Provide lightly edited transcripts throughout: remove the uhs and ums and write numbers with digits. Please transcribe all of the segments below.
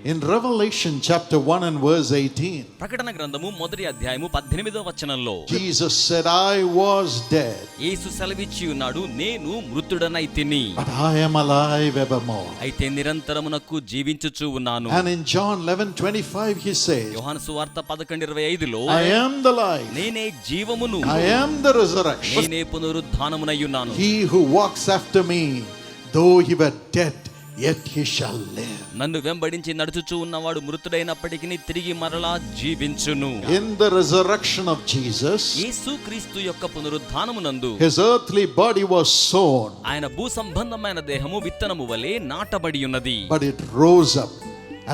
In Revelation chapter 1 and verse 18, ప్రకటన గ్రంథము మొదటి అధ్యాయము 18వ వచనంలో Jesus said, I was dead, యేసు సెలవిచ్చి ఉన్నాడు, నేను మృతుడనైతిని, but I am alive evermore. అయితే నిరంతరమునకు జీవించుచు ఉన్నాను. And in John 11:25 he says, యోహాను సువార్త 11:25లో I am the life, నేనే జీవమును, I am the resurrection. నేనే పునరుద్ధానమునయ్యున్నాను. He who walks after me, though he were dead, yet he shall live. నన్ను వెంబడించి నడుచుచూ ఉన్నవాడు మృతుడైనప్పటికీ తిరిగి మరలా జీవించును. In the resurrection of Jesus, యేసు క్రీస్తు యొక్క పునరుద్ధానమునందు his earthly body was sown, ఆయన భూ సంబంధమైన దేహము విత్తనము వలె నాటబడి ఉన్నది. but it rose up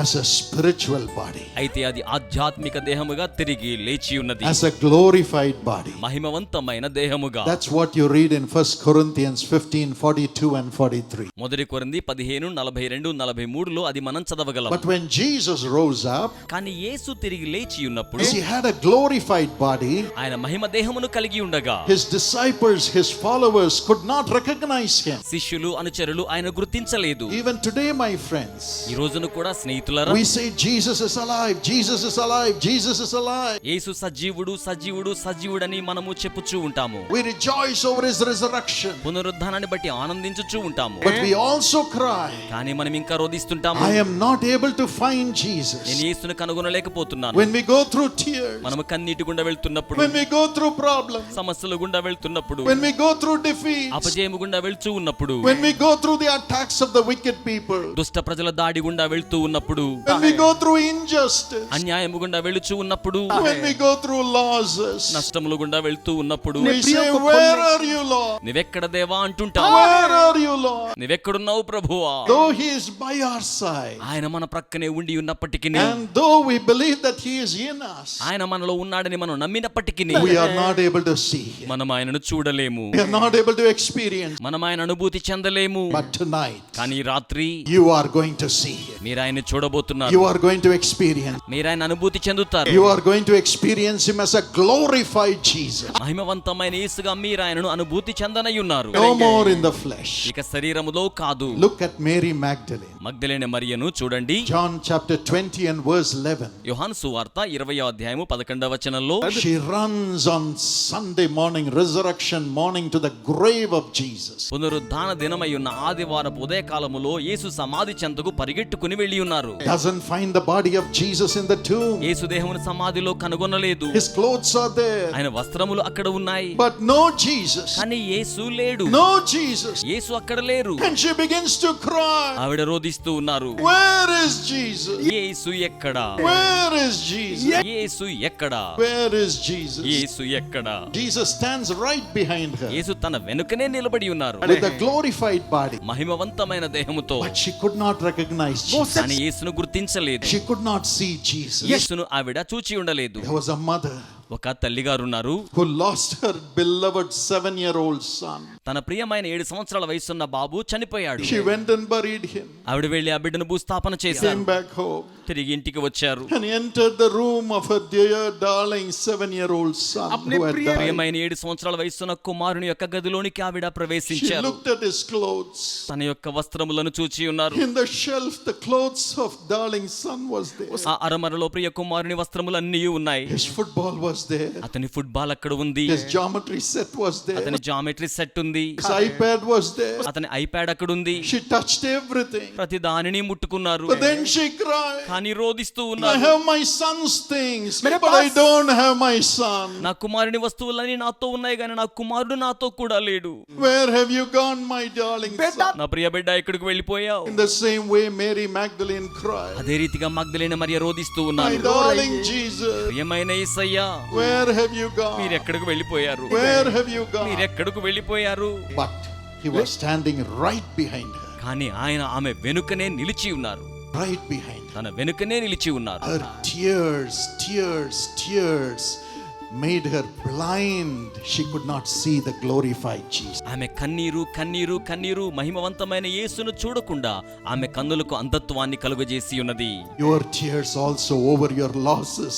as a spiritual body, అయితే అది ఆధ్యాత్మిక దేహముగా తిరిగి లేచి ఉన్నది, as a glorified body. మహిమవంతమైన దేహముగా. That's what you read in 1 Corinthians 15:42 and 43. మొదటి కొరింథీ 15:42-43లో అది మనం చదవగలం. But when Jesus rose up, కానీ యేసు తిరిగి లేచి ఉన్నప్పుడు as he had a glorified body, ఆయన మహిమ దేహమును కలిగి ఉండగా his disciples, his followers could not recognize him. శిష్యులు అనుచరులు ఆయన గుర్తించలేదు. Even today, my friends, ఈ రోజును కూడా స్నేహితులారా, we say Jesus is alive, Jesus is alive, Jesus is alive. యేసు సజీవుడు సజీవుడు సజీవుడని మనము చెప్పుచూ ఉంటాము. We rejoice over his resurrection, పునరుద్ధానాన్ని బట్టి ఆనందించుచూ ఉంటాము. but we also cry, కానీ మనం ఇంకా రోదిస్తుంటాము, I am not able to find Jesus. నేను యేసును కనుగొనలేకపోతున్నాను. When we go through tears, మనము కన్నీటి గుండా వెళ్తున్నప్పుడు, when we go through problems, సమస్యల గుండా వెళ్తున్నప్పుడు, when we go through defeats, అపజయము గుండా వెళ్తూ ఉన్నప్పుడు, when we go through the attacks of the wicked people, దుష్ట ప్రజల దాడి గుండా వెళ్తూ ఉన్నప్పుడు, when we go through injustice, అన్యాయము గుండా వెళుచూ ఉన్నప్పుడు, when we go through losses, నష్టముల గుండా వెళ్తూ ఉన్నప్పుడు, we say, where are you, Lord? నీవెక్కడ దేవా అంటుంటావు. Where are you, Lord? నీవెక్కడున్నావు ప్రభువా? Though he is by our side, ఆయన మన ప్రక్కనే ఉండి ఉన్నప్పటికీ, and though we believe that he is in us, ఆయన మనలో ఉన్నాడని మనం నమ్మినప్పటికీ we are not able to see him. మనం ఆయనను చూడలేము, We are not able to experience. మనం ఆయన అనుభూతి చెందలేము. But tonight, కానీ రాత్రి you are going to see him. మీరు ఆయన చూడబోతున్నారు, You are going to experience. మీరు ఆయన అనుభూతి చెందుతారు. You are going to experience him as a glorified Jesus. మహిమవంతమైన యేసుగా మీరు ఆయనను అనుభూతి చెందనై ఉన్నారు. No more in the flesh. ఇక శరీరములో కాదు. Look at Mary Magdalene. మగ్దలేనే మరియను చూడండి. John chapter 20 and verse 11. యోహాను సువార్త 20వ అధ్యాయము 11వ వచనంలో, She runs on Sunday morning, resurrection morning, to the grave of Jesus. పునరుద్ధాన దినమై ఉన్న ఆదివారపు ఉదయకాలములో యేసు సమాధి చెంతకు పరిగెట్టుకుని వెళ్ళి ఉన్నారు. Doesn't find the body of Jesus in the tomb. యేసు దేహమును సమాధిలో కనుగొనలేదు. His clothes are there, ఆయన వస్త్రములు అక్కడ ఉన్నాయి, but no Jesus. కానీ యేసు లేడు. No Jesus. యేసు అక్కడ లేరు. And she begins to cry. ఆవిడ రోదిస్తూ ఉన్నారు, Where is Jesus? యేసు ఎక్కడా? Where is Jesus? యేసు ఎక్కడా? Where is Jesus? యేసు ఎక్కడా? Jesus stands right behind her యేసు తన వెనుకనే నిలబడి ఉన్నారు, with a glorified body. మహిమవంతమైన దేహముతో. But she could not recognize Jesus. కానీ యేసును గుర్తించలేదు. She could not see Jesus. యేసును ఆవిడ చూచి ఉండలేదు. There was a mother ఒక తల్లిగారు ఉన్నారు, who lost her beloved 7-year-old son. తన ప్రియమైన 7 సంవత్సరాల వయసున్న బాబు చనిపోయాడు. She went and buried him, ఆవిడ వెళ్లి ఆ బిడ్డను భూస్థాపన చేశారు. came back home, తిరిగి ఇంటికి వచ్చారు. and entered the room of her dear darling 7-year-old son who had died. ప్రియమైన 7 సంవత్సరాల వయసున్న కుమారుని యొక్క గదిలోనికి ఆవిడ She ప్రవేశించారు. looked at his clothes. తన యొక్క వస్త్రములను చూచి ఉన్నారు. In the shelf, the clothes of darling son was there. ఆ అరమరలో ప్రియ కుమారుని వస్త్రములు అన్నీ ఉన్నాయి. His football was there. అతని ఫుట్బాల్ అక్కడ ఉంది, His geometry set was there. అతని జామెట్రీ సెట్ ఉంది, His iPad was there. అతని ఐప్యాడ్ అక్కడ ఉంది. She touched everything. ప్రతి దానిని ముట్టుకున్నారు. But then she cried, కానీ రోదిస్తూ I ఉన్నారు, have my son's things, but I don't have my son. నా కుమారుని వస్తువులన్నీ నాతో ఉన్నాయి కానీ నా కుమారుడు నాతో కూడా లేడు. Where have you gone, my darling son? నా ప్రియ బిడ్డ ఎక్కడికి వెళ్ళిపోయావు? In the same way, Mary Magdalene cried, అదే రీతిగా మగ్దలేనే మరియ రోదిస్తూ my ఉన్నారు, darling Jesus, ప్రియమైన యేసయ్యా, where have you gone? మీరు ఎక్కడికి వెళ్ళిపోయారు? Where have you మీరు gone? ఎక్కడికి వెళ్ళిపోయారు? But he was standing right behind her, కానీ ఆయన ఆమె వెనుకనే నిలిచి ఉన్నారు. right behind her. తన వెనుకనే నిలిచి ఉన్నారు. Her tears, tears, tears made her blind. She could not see the glorified Jesus. ఆమె కన్నీరు మహిమవంతమైన యేసును చూడకుండా ఆమె కన్నులకు అంధత్వాన్ని కలుగజేసి ఉన్నది. Your tears also over your losses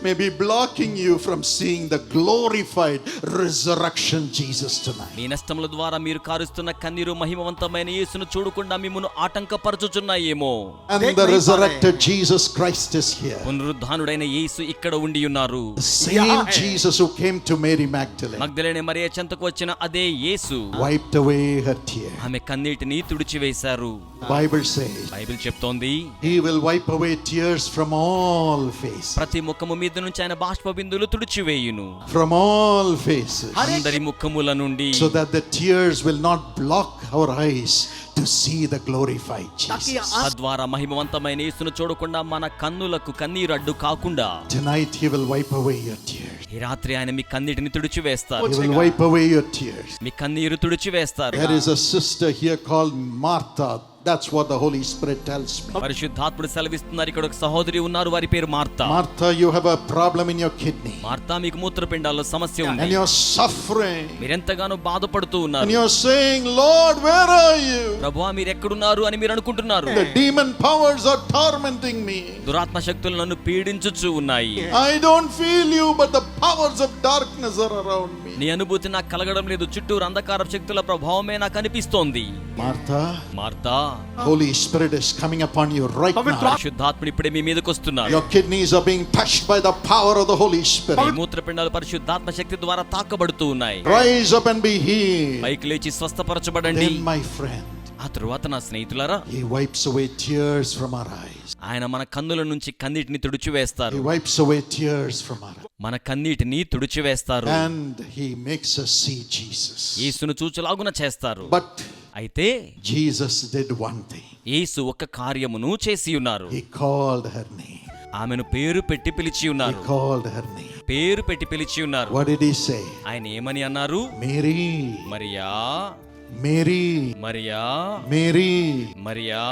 may be blocking you from seeing the glorified resurrection Jesus tonight. మీ నష్టముల ద్వారా మీరు కారుస్తున్న కన్నీరు మహిమవంతమైన యేసును చూడకుండా మిమ్మును ఆటంకపరచుచున్నాయేమో. And the resurrected Jesus Christ is here. పునరుద్ధానుడైన యేసు ఇక్కడ ఉండి ఉన్నారు. The same Jesus who came to Mary Magdalene మగ్దలేనే మరియ చెంతకు వచ్చిన అదే యేసు wiped away her tears. ఆమె కన్నీటిని తుడిచివేశారు. Bible says బైబిల్ చెప్తోంది, He will wipe away tears from all faces. ప్రతి ముఖము మీద నుంచి ఆయన బాష్ప బిందువులు తుడిచివేయును. From all faces. అందరి ముఖముల నుండి, So that the tears will not block our eyes to see the glorified Jesus. తద్వారా మహిమవంతమైన యేసును చూడకుండా మన కన్నులకు కన్నీరు అడ్డు కాకుండా Tonight He will wipe away your tears. ఈ రాత్రి ఆయన మీ కన్నీటిని తుడిచివేస్తారు. He will wipe away your tears. మీ కన్నీరు తుడిచివేస్తారు. There is a sister here called Martha. That's what the Holy Spirit tells me. పరిశుద్ధాత్ముడు సెలవిస్తున్నారు, ఇక్కడ ఒక సహోదరి ఉన్నారు, వారి పేరు Martha. Martha, you have a problem in your kidney. Martha, మీకు మూత్రపిండాల్లో సమస్య ఉంది. And you're suffering. మీరెంతగానో బాధపడుతూ ఉన్నారు. And you're saying, Lord, where are you? ప్రభువా, మీరు ఎక్కడున్నారు అని మీరు అనుకుంటున్నారు. The demon powers are tormenting me. దురాత్మ శక్తులు నన్ను పీడించుచూ ఉన్నాయి. I don't feel you, but the powers of darkness are around me. నీ అనుభూతి నాకు కలగడం లేదు, చుట్టూరు అంధకార శక్తుల ప్రభావమే నాకు అనిపిస్తోంది. Martha, Martha, Holy Spirit is coming upon you right now. పరిశుద్ధాత్ముడు ఇప్పుడే మీ మీదకి వస్తున్నారు. Your kidneys are being touched by the power of the Holy me Spirit. మూత్రపిండాలు పరిశుద్ధాత్మ శక్తి ద్వారా తాకబడుతూ ఉన్నాయి. Rise up and be healed. పైకి లేచి స్వస్థపరచబడండి. Then, my friend, ఆ తరువాత నా స్నేహితులారా, He wipes away tears from our eyes. ఆయన మన కన్నుల నుంచి కన్నీటిని తుడిచివేస్తారు. He wipes away tears from our eyes. మన కన్నీటిని తుడిచివేస్తారు. And He makes us see Jesus. యేసును చూచులాగున చేస్తారు. But అయితే Jesus did one thing. యేసు ఒక కార్యమును చేసి ఉన్నారు. He called her name. ఆమెను పేరు పెట్టి పిలిచి He ఉన్నారు. called her name. పేరు పెట్టి పిలిచి ఉన్నారు. What did He say? ఆయన ఏమని అన్నారు? Mary, Mariya, Mary, Mariya, Mary. Mariya.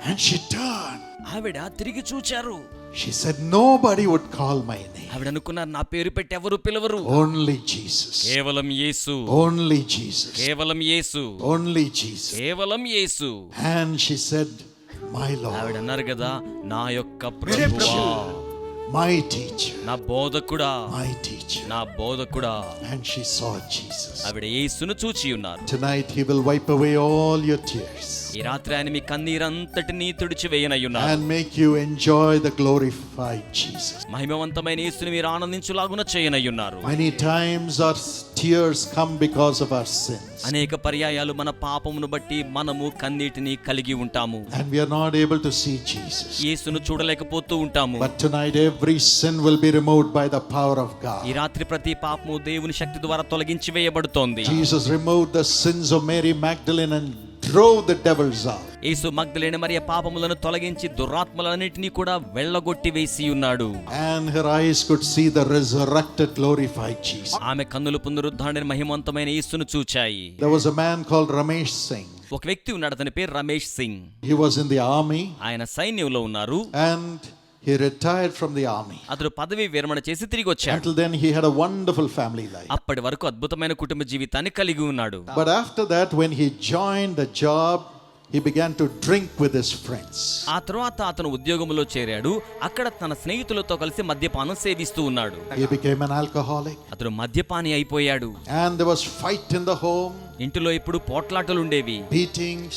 And she turned. ఆవిడ తిరిగి చూచారు. She said, nobody would call my name. ఆవిడ అనుకున్నారు, నా పేరు పెట్టి ఎవరు పిలవరు. Only Jesus. కేవలం యేసు, Only Jesus. కేవలం యేసు, Only Jesus. కేవలం యేసు. And she said, my ఆవిడ Lord, అన్నారు కదా, నా యొక్క ప్రభువా, my teacher, నా బోధకుడా, my teacher. నా బోధకుడా. And she saw Jesus. ఆవిడ యేసును చూచి ఉన్నారు. Tonight He will wipe away all your tears ఈ రాత్రి ఆయన మీ కన్నీరంతటినీ తుడిచివేయనయ్యున్నారు. and make you enjoy the glorified Jesus. మహిమవంతమైన యేసుని మీరు ఆనందించులాగున చేయనయ్యున్నారు. Many times our tears come because of our sins. అనేక పర్యాయాలు మన పాపమును బట్టి మనము కన్నీటిని కలిగి ఉంటాము. And we are not able to see Jesus. యేసును చూడలేకపోతూ ఉంటాము. But tonight every sin will be removed by the power of God. ఈ రాత్రి ప్రతి పాపము దేవుని శక్తి ద్వారా తొలగించి వేయబడుతోంది. Jesus removed the sins of Mary Magdalene and drove the devils out. యేసు మగ్దలేనే మరియ పాపములను తొలగించి దురాత్మలన్నిటినీ కూడా వెళ్ళగొట్టి వేసి ఉన్నాడు. And her eyes could see the resurrected glorified Jesus. ఆమె కన్నులు పునరుద్ధారణ మహిమవంతమైన యేసును చూచాయి. There was a man called Ramesh Singh. ఒక వ్యక్తి ఉన్నాడు, అతని పేరు Ramesh Singh. He was in the army ఆయన సైన్యంలో ఉన్నారు. and he retired from the army. అతడు పదవి విరమణ చేసి తిరిగి వచ్చాడు. Until then he had a wonderful family life. అప్పటి వరకు అద్భుతమైన కుటుంబ జీవితాన్ని కలిగి ఉన్నాడు. But after that, when he joined the job, he began to drink with his friends. ఆ తర్వాత అతను ఉద్యోగంలో చేరాడు. అక్కడ తన స్నేహితులతో కలిసి మద్యపానం సేవిస్తూ ఉన్నాడు. He became an alcoholic. అతడు మద్యపాని అయిపోయాడు. And there was fight in the home, ఇంటిలో ఇప్పుడు పోట్లాటలు ఉండేవి, beatings.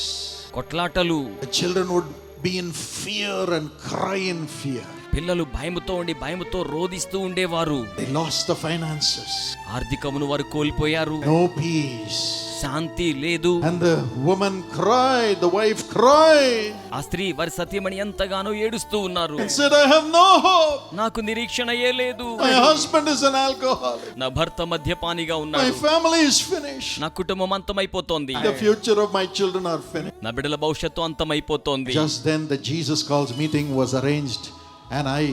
కొట్లాటలు. The children would be in fear and cry in fear. పిల్లలు భయముతో ఉండి భయముతో రోదిస్తూ ఉండేవారు. They lost the finances. ఆర్థికమును వారు కోల్పోయారు. No peace. శాంతి లేదు. And the woman cried, the wife cried, ఆ స్త్రీ వారి సతీమణి ఎంతగానో ఏడుస్తూ ఉన్నారు. and said, I have no hope. నాకు నిరీక్షణయే లేదు. My husband is an alcoholic. నా భర్త మద్యపానిగా My ఉన్నాడు. family is finished. నా కుటుంబం అంతమైపోతోంది. The future of my children are finished. నా బిడ్డల భవిష్యత్తు అంతమైపోతోంది. Just then the Jesus Calls meeting was arranged and I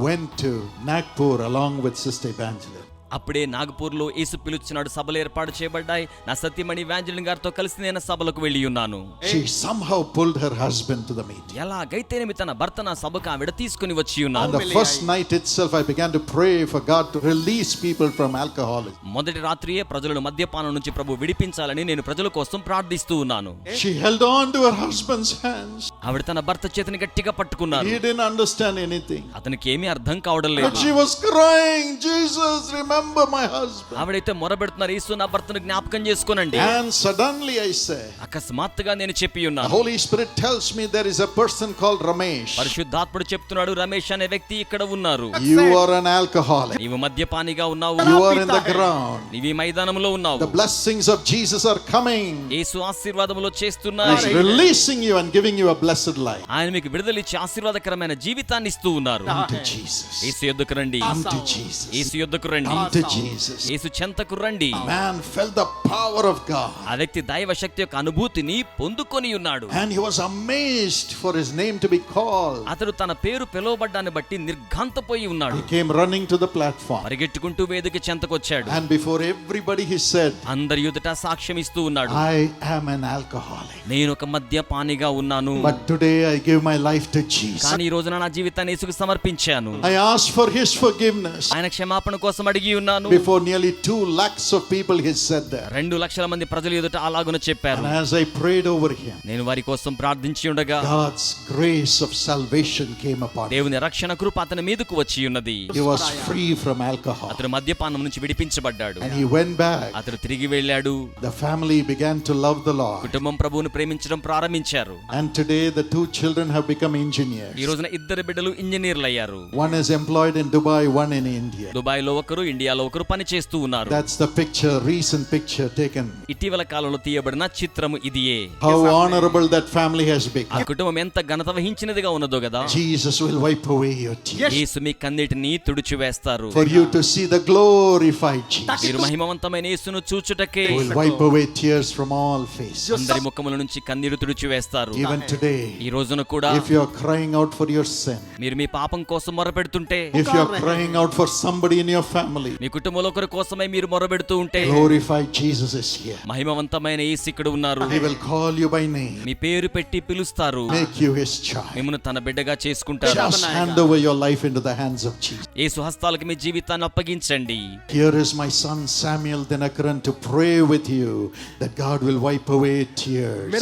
went to Nagpur along with Sister Evangeline. అప్పుడే నాగపూర్లో యేసు పిలుచున్నాడు, సభలు ఏర్పాటు చేయబడ్డాయి. నా సతీమణి వ్యాంజలిన్ గారితో కలిసి నేను సభలకు వెళ్ళి ఉన్నాను. She somehow pulled her husband to the meeting. ఎలాగైతేనేమి తన భర్త నా సభకు ఆవిడ తీసుకుని వచ్చి On ఉన్నారు. the first night itself, I began to pray for God to release people from alcoholism. మొదటి రాత్రియే ప్రజలను మద్యపానం నుంచి ప్రభు విడిపించాలని నేను ప్రజల కోసం ప్రార్థిస్తూ ఉన్నాను. She held on to her husband's hands. ఆవిడ తన భర్త చేతిని గట్టిగా పట్టుకున్నారు. He didn't understand anything. అతనికి ఏమీ అర్థం కావడం But లేదు. she was crying, Jesus, remember my husband. ఆవిడైతే మొరబెడుతున్నారు, యేసు నా భర్తను జ్ఞాపకం చేసుకోనండి. And suddenly I say, అకస్మాత్తుగా నేను చెప్పి the ఉన్నాను. Holy Spirit tells me there is a person called Ramesh. పరిశుద్ధాత్ముడు చెప్తున్నాడు, రమేష్ అనే వ్యక్తి ఇక్కడ ఉన్నారు. You are an alcoholic. నీవు మద్యపానిగా ఉన్నావు. You are in the ground. నీవి మైదానంలో ఉన్నావు. The blessings of Jesus are coming. Yesu ఆశీర్వాదములో He's చేస్తున్నారు. releasing you and giving you a blessed life. ఆయన మీకు విడుదలిచ్చి ఆశీర్వాదకరమైన జీవితాన్ని ఇస్తూ ఉన్నారు. Come to Jesus. యేసు యొద్దకు రండి. Come to Jesus. యేసు యొద్దకు రండి. Come to Jesus. యేసు చెంతకు రండి. Man felt the power of God. ఆ వ్యక్తి దైవ శక్తి యొక్క అనుభూతిని పొందుకొని ఉన్నాడు. And he was amazed for his name to be called. అతడు తన పేరు పిలువబడ్డాన్ని బట్టి నిర్ఘాంతపోయి ఉన్నాడు. He came running to the platform. పరిగెట్టుకుంటూ వేదిక చెంతకొచ్చాడు. And before everybody he said, అందరి ఎదుట సాక్ష్యం ఇస్తూ ఉన్నాడు, I am an alcoholic. నేను ఒక మద్యపానిగా ఉన్నాను. But today I give my life to Jesus. కానీ ఈ రోజున నా జీవితాన్ని యేసుకు సమర్పించాను. I asked for his forgiveness. ఆయన క్షమాపణ కోసం అడిగి ఉన్నాను. Before nearly 2 lakhs of people he said that. 2 లక్షల మంది ప్రజలు ఎదుట అలాగున చెప్పారు. And as I prayed over him, నేను వారి కోసం ప్రార్థించి ఉండగా God's grace of salvation came upon him. దేవుని రక్షణ కృప అతని మీదకు వచ్చి ఉన్నది. He was free from alcohol. అతడు మద్యపానం నుంచి విడిపించబడ్డాడు. And he went back. అతడు తిరిగి వెళ్ళాడు. The family began to love the Lord. కుటుంబం ప్రభువును ప్రేమించడం ప్రారంభించారు. And today the 2 children have become ఈ engineers. రోజున 2 బిడ్డలు ఇంజనీర్లు అయ్యారు. One is employed in Dubai, one in India. Dubai లో ఒకరు, ఇండియాలో ఒకరు పని చేస్తూ ఉన్నారు. That's the picture, recent picture taken. ఇటీవల కాలంలో తీయబడిన చిత్రము ఇదియే. How honorable that family has ఆ become. కుటుంబం ఎంత ఘనత వహించినదిగా ఉన్నదో కదా. Jesus will wipe away your tears. యేసు మీ కన్నీటిని తుడిచివేస్తారు. For you to see the glorified Jesus. మీరు మహిమవంతమైన యేసును చూచుటకే He will wipe away tears from all faces. అందరి ముఖముల నుంచి కన్నీరు తుడిచివేస్తారు. Even today, ఈ రోజున కూడా if you are crying out for your sin, మీరు మీ పాపం కోసం మొరపెడుతుంటే, if you are crying out for somebody in your family, మీ కుటుంబంలో ఒకరి కోసమై మీరు మొరపెడుతూ ఉంటే, glorified Jesus is here. మహిమవంతమైన యేసు ఇక్కడ ఉన్నారు. He will call you by name, మీ పేరు పెట్టి పిలుస్తారు. make you his child. మిమ్మల్ని తన బిడ్డగా చేసుకుంటారు. Just hand over your life into the hands of Jesus. యేసు హస్తాలకు మీ జీవితాన్ని అప్పగించండి. Here is my son Samuel Dinakaran to pray with you that God will wipe away tears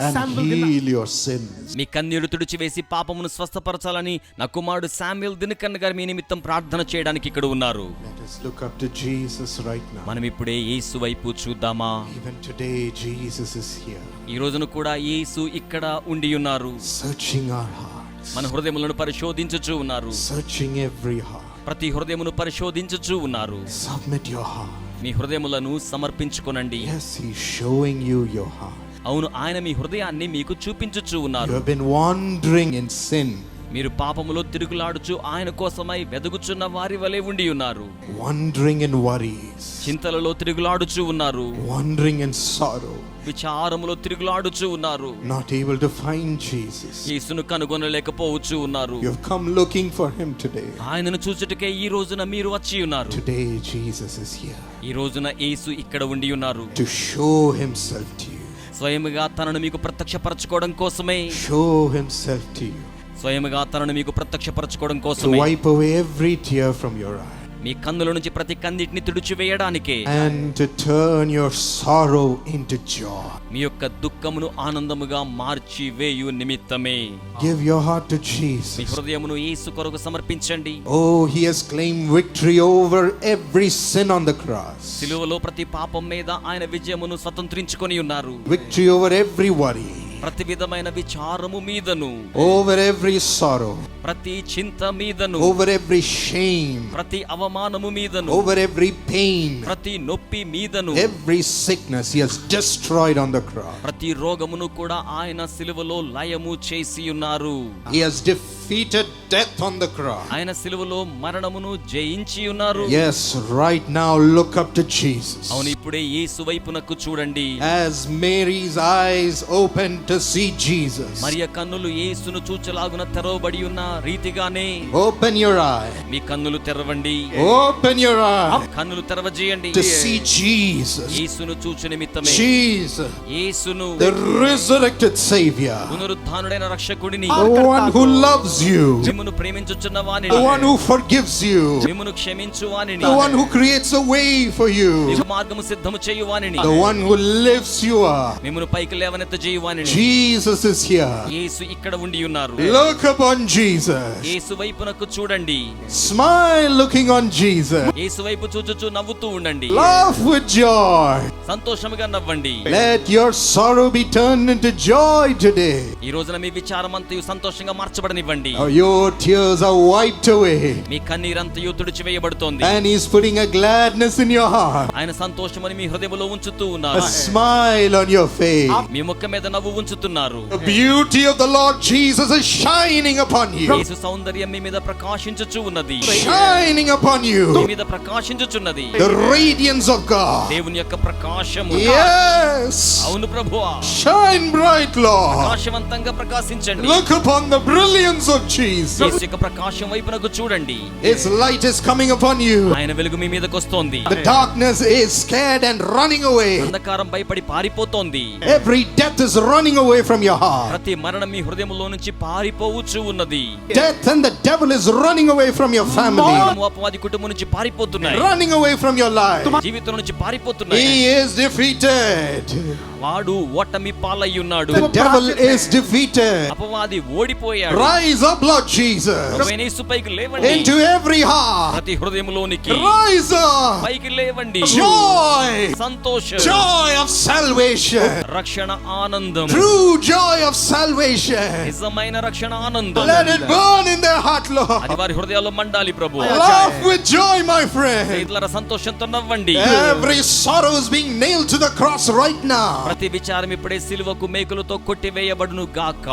and heal your sins. మీ కన్నీరు తుడిచివేసి పాపమును స్వస్థపరచాలని నా కుమారుడు Samuel Dinakar గారు మీ నిమిత్తం ప్రార్థన చేయడానికి ఇక్కడ ఉన్నారు. Let us look up to Jesus right now. మనం ఇప్పుడే యేసు వైపు చూద్దామా? Even today Jesus is here, ఈ రోజున కూడా యేసు ఇక్కడ ఉండి ఉన్నారు. searching our hearts, మన హృదయములను పరిశోధించుచూ ఉన్నారు. searching every heart. ప్రతి హృదయమును పరిశోధించుచూ ఉన్నారు. Submit your heart. మీ హృదయములను సమర్పించుకొనండి. Yes, he's showing you your heart. అవును, ఆయన మీ హృదయాన్ని మీకు చూపించుచూ You ఉన్నారు. have been wandering in sin, మీరు పాపములో తిరుగులాడుచు ఆయన కోసమై వెదుగుచున్న వారి వలె ఉండి ఉన్నారు. wandering in worries, చింతలలో తిరుగులాడుచూ ఉన్నారు. wandering in sorrow, విచారములో తిరుగులాడుచూ ఉన్నారు. not able to find Jesus. యేసును కనుగొనలేకపోవచ్చు ఉన్నారు. You have come looking for him today. ఆయనను చూచుటకే ఈ రోజున మీరు వచ్చి ఉన్నారు. Today Jesus is here ఈ రోజున యేసు ఇక్కడ ఉండి ఉన్నారు. to show himself to you. స్వయముగా తనను మీకు ప్రత్యక్షపరచుకోవడం కోసమే, Show himself to you. స్వయముగా తనను మీకు ప్రత్యక్షపరచుకోవడం To కోసమే, wipe away every tear from your eye. మీ కన్నుల నుంచి ప్రతి కన్నీటిని తుడిచివేయడానికే, And to turn your sorrow into joy. మీ యొక్క దుఃఖమును ఆనందముగా మార్చి వేయు నిమిత్తమే. Give your heart to me Jesus. హృదయమును యేసు కొరకు సమర్పించండి. Oh, he has claimed victory over every sin on the cross. సిలువలో ప్రతి పాపం మీద ఆయన విజయమును స్వతంత్రించుకొని ఉన్నారు. Victory over every worry. ప్రతి విధమైన విచారము మీదను, Over every sorrow. ప్రతి చింత మీదను, Over every shame. ప్రతి అవమానము మీదను, Over every pain. ప్రతి నొప్పి మీదను, Every sickness he has destroyed on the cross. ప్రతి రోగమును కూడా ఆయన సిలువలో లయము చేసి ఉన్నారు. He has defeated defeated death on the cross. ఆయన సిలువలో మరణమును జయించి ఉన్నారు. Yes, right now look up to Jesus. అవును, ఇప్పుడే యేసు వైపునకు చూడండి. As Mary's eyes open to see Jesus. మరియ కన్నులు యేసును చూచలాగున తెరవబడి ఉన్న రీతిగానే Open your eye. మీ కన్నులు తెరవండి. Open your eye. కన్నులు తెరవజేయండి. To see Jesus. యేసును చూచు నిమిత్తమే. Jesus. యేసును, The resurrected Savior. పునరుద్ధానుడైన రక్షకుడిని, The one who loves you. మిమ్మును ప్రేమించుచున్న వానిని, The one who forgives you. మిమ్మును క్షమించు వానిని, The one who creates a way for you. మీకు మార్గము సిద్ధము చేయు వానిని, The one who lifts you up. మిమ్మును పైకి లేవనెత్త చేయు వానిని. Jesus is here. యేసు ఇక్కడ ఉండి ఉన్నారు. Look upon Jesus. యేసు వైపునకు చూడండి. Smile looking on Jesus. యేసు వైపు చూచుచు నవ్వుతూ ఉండండి. Laugh with joy. సంతోషముగా నవ్వండి. Let your sorrow be turned into joy today. ఈ రోజున మీ విచారమంతయు సంతోషంగా మార్చబడనివ్వండి. Your tears are wiped away. Me కన్నీరంతయు తుడిచివేయబడుతోంది. And He's putting a gladness in your heart. ఆయన సంతోషమని మీ హృదయములో ఉంచుతూ ఉన్నారు. A smile on your face. మీ ముఖం మీద నవ్వు ఉంచుతున్నారు. The beauty of the Lord Jesus is shining upon you. యేసు సౌందర్యం మీ మీద ప్రకాశించుచు ఉన్నది. Shining upon you. మీ మీద ప్రకాశించుచున్నది. The radiance of God. దేవుని యొక్క ప్రకాశము. Yes. అవును ప్రభువా. Shine bright, Lord. ప్రకాశవంతంగా ప్రకాశించండి. Look upon the brilliance of Jesus. యేసు యొక్క ప్రకాశం వైపునకు చూడండి. His light is coming upon you. ఆయన వెలుగు మీ మీదకి వస్తోంది. The darkness is scared and running away. అంధకారం భయపడి పారిపోతోంది. Every death is running away from your heart. ప్రతి మరణం మీ హృదయములో నుంచి పారిపోవచ్చు ఉన్నది. Death and the devil is running away from your family. మరణము అపవాది కుటుంబం నుంచి పారిపోతున్నాయి. Running away from your life. జీవితం నుంచి పారిపోతున్నాయి. He is defeated. వాడు ఓటమి పాలయ్యున్నాడు. The devil is defeated. అపవాది ఓడిపోయాడు. Rise up, Lord Jesus. ప్రభువైన యేసు పైకి లేవండి. Into every heart. ప్రతి హృదయములోనికి Rise up. పైకి లేవండి. Joy. సంతోషం. Joy of salvation. రక్షణ ఆనందం. True joy of salvation. నిజమైన రక్షణ ఆనందం. Let it burn in their heart, Lord. అది వారి హృదయాల్లో మండాలి ప్రభు. Laugh with joy, my friend. స్నేహితులారా, సంతోషంతో నవ్వండి. Every sorrow is being nailed to the cross right now. ప్రతి విచారం ఇప్పుడే సిలువకు మేకులతో కొట్టివేయబడును గాక.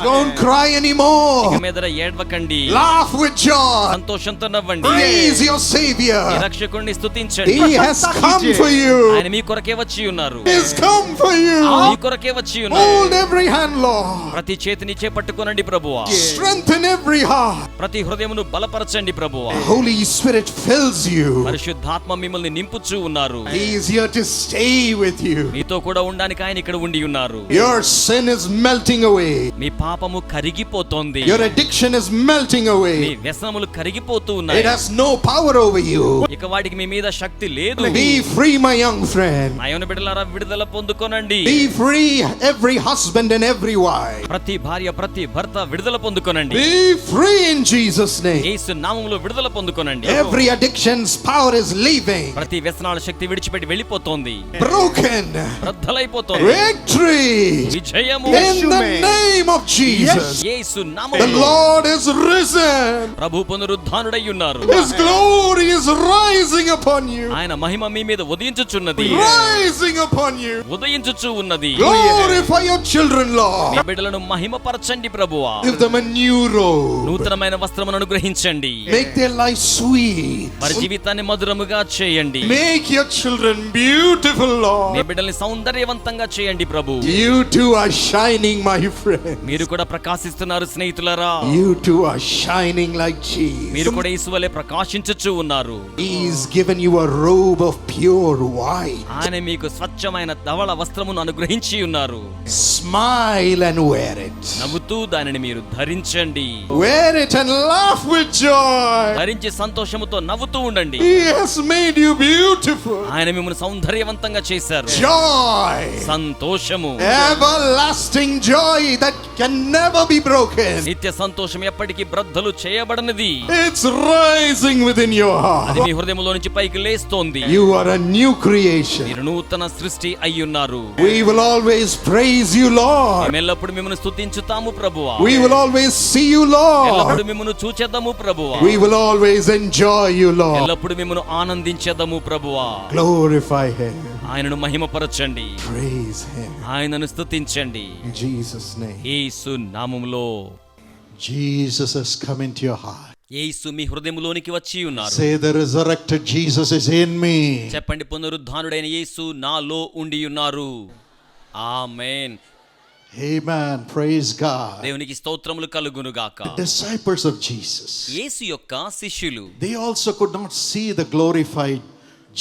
Don't cry anymore. ఇక మీదట ఏడ్వకండి. Laugh with joy. సంతోషంతో నవ్వండి. Praise your Savior. ఈ రక్షకుడిని స్తుతించండి. He has come for you. ఆయన మీ కొరకే వచ్చి ఉన్నారు. He has come for you. మీ కొరకే వచ్చి ఉన్నారు. Hold every hand, Lord. ప్రతి చేతిని చేపట్టుకోనండి ప్రభువా. Strengthen every heart. ప్రతి హృదయమును బలపరచండి ప్రభువా. Holy Spirit fills you. పరిశుద్ధాత్మ మిమ్మల్ని నింపుచూ ఉన్నారు. He is here to stay with you. మీతో కూడా ఉండడానికి ఆయన ఇక్కడ ఉండి ఉన్నారు. Your sin is melting away. మీ పాపము కరిగిపోతోంది. Your addiction is melting me away. వ్యసనములు కరిగిపోతూ ఉన్నాయి. It has no power over you. ఇక వాటికి మీ మీద శక్తి లేదు. Be free, my young friend. ఆయన బిడ్డలారా, విడుదల పొందుకోనండి. Be free, every husband and every wife. ప్రతి భార్య, ప్రతి భర్త విడుదల పొందుకోనండి. Be free in Jesus' name. యేసు నామములో విడుదల పొందుకోనండి. Every addiction's power is leaving. ప్రతి వ్యసనాల శక్తి విడిచిపెట్టి వెళ్ళిపోతోంది. Broken. రద్దలైపోతోంది. Victory. Vijayamu In the name of Jesus. Yesu The నామములో Lord is risen. ప్రభు పునరుద్ధానుడై ఉన్నారు. His glory is rising upon you. ఆయన మహిమ మీ మీద ఉదయించుచున్నది. Rising upon you. ఉదయించుచు ఉన్నది. Glorify your children, me Lord. బిడ్డలను మహిమపరచండి ప్రభువా. Give them a new robe. నూతనమైన వస్త్రమును అనుగ్రహించండి. Make their life sweet. వారి జీవితాన్ని మధురముగా చేయండి. Make your children beautiful, me Lord. బిడ్డల్ని సౌందర్యవంతంగా చేయండి ప్రభు. You too are shining, my friend. మీరు కూడా ప్రకాశిస్తున్నారు స్నేహితులారా. You too are shining like Jesus. మీరు కూడా యేసువలే ప్రకాశించుచు ఉన్నారు. He's given you a robe of pure white. ఆయన మీకు స్వచ్ఛమైన ధవళ వస్త్రమును అనుగ్రహించి ఉన్నారు. Smile and wear it. నవ్వుతూ దానిని మీరు ధరించండి. Wear it and laugh with joy. ధరించి సంతోషముతో నవ్వుతూ ఉండండి. He has made you beautiful. ఆయన మిమ్మల్ని సౌందర్యవంతంగా చేశారు. Joy. సంతోషము, Everlasting joy that can never be broken. నిత్య సంతోషం ఎప్పటికీ బ్రద్దలు చేయబడనిది. It's rising within your అది heart. మీ హృదయంలో నుంచి పైకి లేస్తోంది. You are a new creation. మీరు నూతన సృష్టి అయ్యున్నారు. We will always praise you, Lord. మేము ఎల్లప్పుడు మిమ్మల్ని స్తుతించుతాము ప్రభువా. We will always see you, Lord. ఎల్లప్పుడు మిమ్మల్ని చూచెదము ప్రభువా. We will always enjoy you, Lord. ఎల్లప్పుడు మిమ్మల్ని ఆనందించెదము ప్రభువా. Glorify Him. ఆయనను మహిమపరచండి. Praise Him. ఆయనను స్తుతించండి. In Jesus' name. యేసు నామములో. Jesus has come into your heart. యేసు మీ హృదయములోనికి వచ్చి ఉన్నారు. Say, the resurrected Jesus is in me. చెప్పండి, పునరుద్ధానుడైన యేసు నాలో ఉండి ఉన్నారు. ఆమేన్. Amen. Praise God. దేవునికి స్తోత్రములు కలుగును గాక. The disciples of Jesus, యేసు యొక్క శిష్యులు, they also could not see the glorified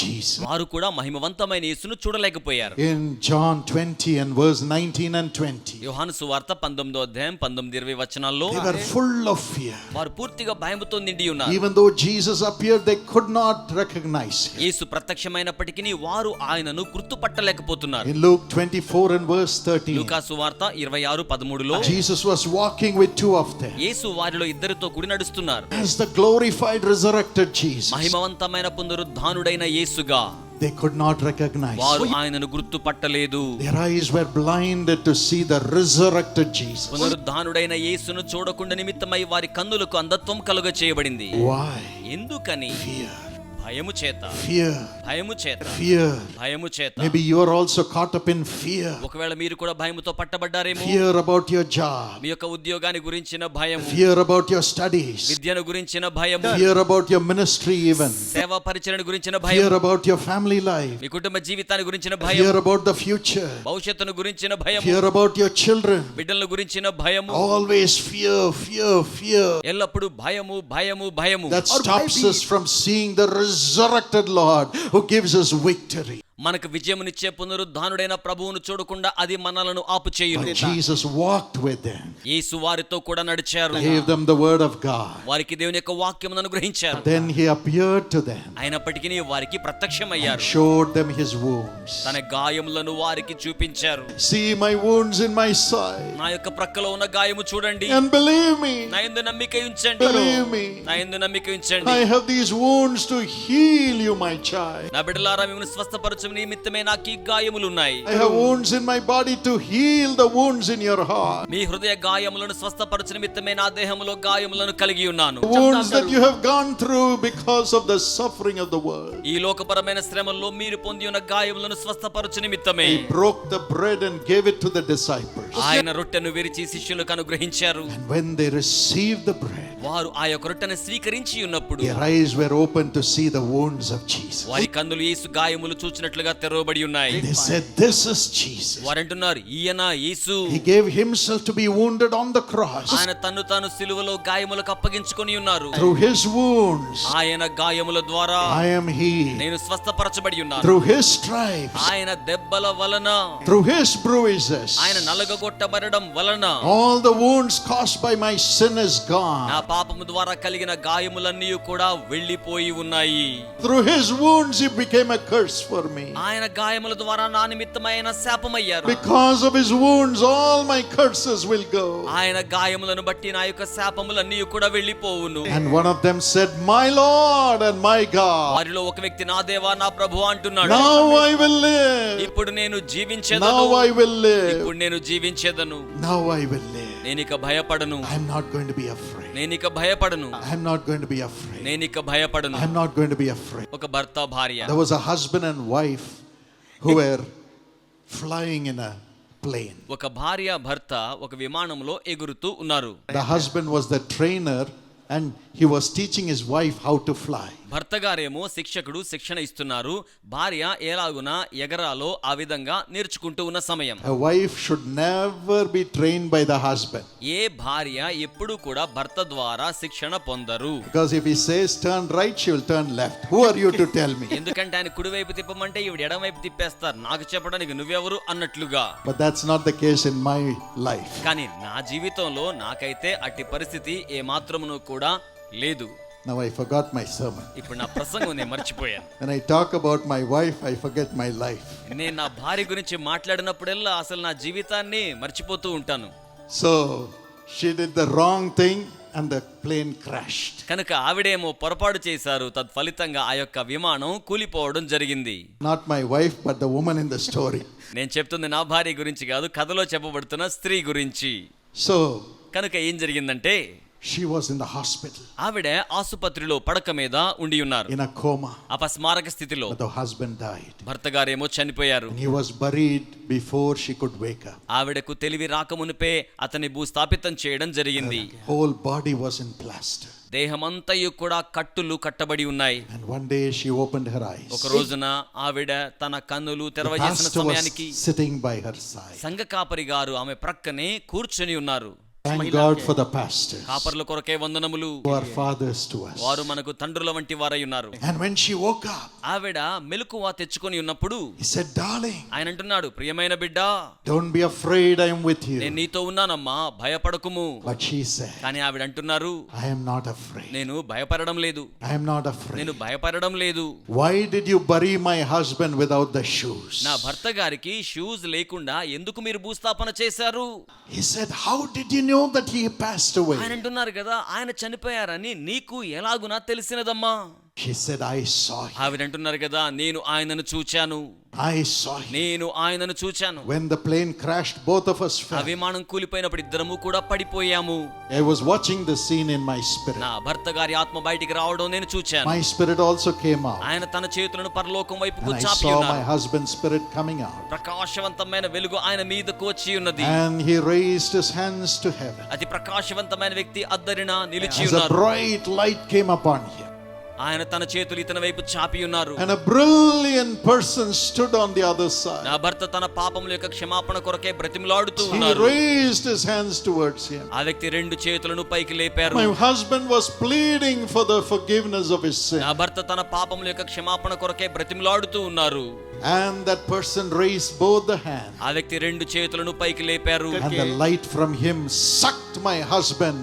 Jesus. వారు కూడా మహిమవంతమైన యేసును చూడలేకపోయారు. In John 20 and verse 19 and 20, యోహాను సువార్త 19వ అధ్యాయం 19-20 వచనాల్లో they were full of fear. వారు పూర్తిగా భయముతో నిండి ఉన్నారు. Even though Jesus appeared, they could not recognize him. యేసు ప్రత్యక్షమైనప్పటికీ వారు ఆయనను గుర్తుపట్టలేకపోతున్నారు. In Luke 24 and verse 13, లూకా సువార్త 26:13లో Jesus was walking with two of them. యేసు వారిలో ఇద్దరితో కూడి నడుస్తున్నారు. As the glorified resurrected Jesus, మహిమవంతమైన పునరుద్ధానుడైన యేసుగా they could not recognize. వారు ఆయనను గుర్తుపట్టలేదు. Their eyes were blinded to see the resurrected Jesus. పునరుద్ధానుడైన యేసును చూడకుండా నిమిత్తమై వారి కన్నులకు అంధత్వం కలుగ చేయబడింది. Why? ఎందుకని? Fear. భయము చేత. Fear. భయము చేత. Fear. భయము చేత. Maybe you are also caught up in fear. ఒకవేళ మీరు కూడా భయముతో పట్టబడ్డారేమో. Fear about your job. మీ యొక్క ఉద్యోగాన్ని గురించిన భయం. Fear about your studies. విద్యను గురించిన భయం. Fear about your ministry even. సేవా పరిచర్యను గురించిన భయం. Fear about your family life. మీ కుటుంబ జీవితాన్ని గురించిన భయం. Fear about the future. భవిష్యత్తును గురించిన భయం. Fear about your children. బిడ్డల గురించిన భయం. Always fear, fear, fear. ఎల్లప్పుడూ భయము, భయము, భయము. That stops us from seeing the resurrected Lord who gives us victory. మనకు విజయమునిచ్చే పునరుద్ధానుడైన ప్రభువును చూడకుండా అది మనలను ఆపు చేయును. But Jesus walked with them. యేసు వారితో కూడా నడిచారు. Gave them the word of God. వారికి దేవుని యొక్క వాక్యమును అనుగ్రహించారు. Then he appeared to them. అయినప్పటికీ వారికి ప్రత్యక్షమయ్యారు. Showed them his wounds. తన గాయములను వారికి చూపించారు. See my wounds in my side. నా యొక్క ప్రక్కలో ఉన్న గాయము చూడండి. And believe me. నా యందు నమ్మిక ఉంచండి. Believe me. నా యందు నమ్మిక ఉంచండి. I have these wounds to heal you, my child. నా బిడ్డలారా, మిమ్మల్ని స్వస్థపరచు నిమిత్తమే నాకు ఈ గాయములు ఉన్నాయి. I have wounds in my body to heal the wounds in your heart. మీ హృదయ గాయములను స్వస్థపరచు నిమిత్తమే నా దేహములో గాయములను కలిగి ఉన్నాను. Wounds that you have gone through because of the suffering of the world. ఈ లోకపరమైన శ్రమల్లో మీరు పొంది ఉన్న గాయములను స్వస్థపరచు నిమిత్తమే He broke the bread and gave it to the disciples. ఆయన రొట్టెను విరిచి శిష్యులకు అనుగ్రహించారు. And when they received the bread, వారు ఆ యొక్క రొట్టెను స్వీకరించి ఉన్నప్పుడు their eyes were open to see the wounds of Jesus. వారి కన్నులు యేసు గాయములు చూచినట్లుగా తెరవబడి ఉన్నాయి. They said, "This is Jesus." వారు అంటున్నారు, ఈయన యేసు. He gave himself to be wounded on the cross. ఆయన తన్ను తాను సిలువలో గాయములకు అప్పగించుకొని ఉన్నారు. Through his wounds, ఆయన గాయముల ద్వారా I am healed. నేను స్వస్థపరచబడి ఉన్నాను. Through his stripes, ఆయన దెబ్బల వలన, through his bruises, ఆయన నలగగొట్టబడడం వలన all the wounds caused by my sin is నా gone. పాపము ద్వారా కలిగిన గాయములన్నీ కూడా వెళ్ళిపోయి ఉన్నాయి. Through his wounds, he became a curse for me. ఆయన గాయముల ద్వారా నా నిమిత్తమైన శాపమయ్యారు. Because of his wounds, all my curses will go. ఆయన గాయములను బట్టి నా యొక్క శాపములన్నీ కూడా వెళ్ళిపోవును. And one of them said, "My Lord and my God." వారిలో ఒక వ్యక్తి, నా దేవా నా ప్రభువా అంటున్నాడు. Now I will live. ఇప్పుడు నేను జీవించేదను. Now I will live. ఇప్పుడు నేను జీవించేదను. Now I will live. నేనిక భయపడను. I'm not going to be afraid. నేనిక భయపడను. I'm not going to be afraid. నేనిక భయపడను. I'm not going to be afraid. ఒక భర్త భార్య, There was a husband and wife who were flying in a plane. ఒక భార్య భర్త ఒక విమానంలో ఎగురుతూ ఉన్నారు. The husband was the trainer and he was teaching his wife how to fly. భర్త గారేమో శిక్షకుడు, శిక్షణ ఇస్తున్నారు. భార్య ఎలాగున ఎగరాలో ఆ విధంగా నేర్చుకుంటూ ఉన్న సమయం. A wife should never be trained by the husband. ఏ భార్య ఎప్పుడు కూడా భర్త ద్వారా శిక్షణ పొందరు. Because if he says turn right, she will turn left. Who are you to tell me? ఎందుకంటే ఆయన కుడివైపు తిప్పమంటే ఈవిడ ఎడమవైపు తిప్పేస్తారు. నాకు చెప్పడానికి నువ్వెవరు అన్నట్లుగా. But that's not the case in my life. కానీ నా జీవితంలో నాకైతే అట్టి పరిస్థితి ఏ మాత్రమును కూడా లేదు. Now I forgot my sermon. ఇప్పుడు నా ప్రసంగం నేను మర్చిపోయాను. When I talk about my wife, I forget my life. నేను నా భార్య గురించి మాట్లాడినప్పుడల్లా అసలు నా జీవితాన్ని మర్చిపోతూ ఉంటాను. So she did the wrong thing and the plane crashed. కనుక ఆవిడేమో పొరపాటు చేశారు. తత్ఫలితంగా ఆ యొక్క విమానం కూలిపోవడం జరిగింది. Not my wife, but the woman in the story. నేను చెప్తుంది నా భార్య గురించి కాదు, కథలో చెప్పబడుతున్న స్త్రీ గురించి. So కనుక ఏం జరిగిందంటే, She was in the hospital ఆవిడ ఆసుపత్రిలో పడక మీద ఉండి ఉన్నారు, in a coma. అపస్మారక స్థితిలో. But the husband died. భర్త గారేమో చనిపోయారు. And he was buried before she could wake up. ఆవిడకు తెలివి రాకమునుపే అతన్ని భూస్థాపితం చేయడం జరిగింది. Whole body was in plaster. దేహమంతయు కూడా కట్టులు కట్టబడి ఉన్నాయి. And one day she opened her eyes. ఒక రోజున ఆవిడ తన కన్నులు The తెరవజేసిన pastor was సమయానికి sitting by her side. సంఘ కాపరి గారు ఆమె ప్రక్కనే కూర్చొని ఉన్నారు. Thank God for the pastors కాపర్ల కొరకే వందనములు. who are fathers to us. వారు మనకు తండ్రుల వంటి వారై ఉన్నారు. And when she woke up, ఆవిడ మెలకువ తెచ్చుకొని ఉన్నప్పుడు he said, "Darling, ఆయన అంటున్నాడు, ప్రియమైన బిడ్డ, don't be afraid, I am with నేను you." నీతో ఉన్నానమ్మా, భయపడకుము. But she said, కానీ ఆవిడ అంటున్నారు, "I am not afraid. నేను భయపడడం లేదు, I am not నేను afraid. భయపడడం లేదు. Why did you bury my husband without the shoes?" నా భర్త గారికి షూస్ లేకుండా ఎందుకు మీరు భూస్థాపన చేశారు? He said, "How did you know that he passed away?" ఆయన అంటున్నారు కదా, ఆయన చనిపోయారని నీకు ఎలాగునా తెలిసినదమ్మా? She said, "I saw him. ఆవిడ అంటున్నారు కదా, నేను ఆయనను చూచాను, I saw him. నేను ఆయనను చూచాను. When the plane crashed, both of us ఆ fell." విమానం కూలిపోయినప్పుడు ఇద్దరము కూడా పడిపోయాము. I was watching the scene in my spirit. నా భర్త గారి ఆత్మ బయటికి రావడం నేను చూచాను. My spirit also came out. ఆయన తన చేతులను పరలోకం వైపుకు And I చాపి saw my ఉన్నారు. husband's spirit coming out. ప్రకాశవంతమైన వెలుగు ఆయన మీదకు వచ్చి ఉన్నది. And he raised his hands to heaven. అతి ప్రకాశవంతమైన వ్యక్తి అద్దరిన నిలిచి As a ఉన్నారు. bright light came upon him. ఆయన తన చేతులు ఇతని వైపు చాపి ఉన్నారు. And a brilliant person stood on the other side. నా భర్త తన పాపముల యొక్క క్షమాపణ కొరకే బ్రతిమలాడుతూ He ఉన్నారు. raised his hands towards him. ఆ వ్యక్తి రెండు చేతులను పైకి లేపారు. My husband was pleading for the forgiveness of his sin. నా భర్త తన పాపముల యొక్క క్షమాపణ కొరకే బ్రతిమలాడుతూ ఉన్నారు. And that person raised both the hands. ఆ వ్యక్తి రెండు చేతులను పైకి లేపారు. And the light from him sucked my husband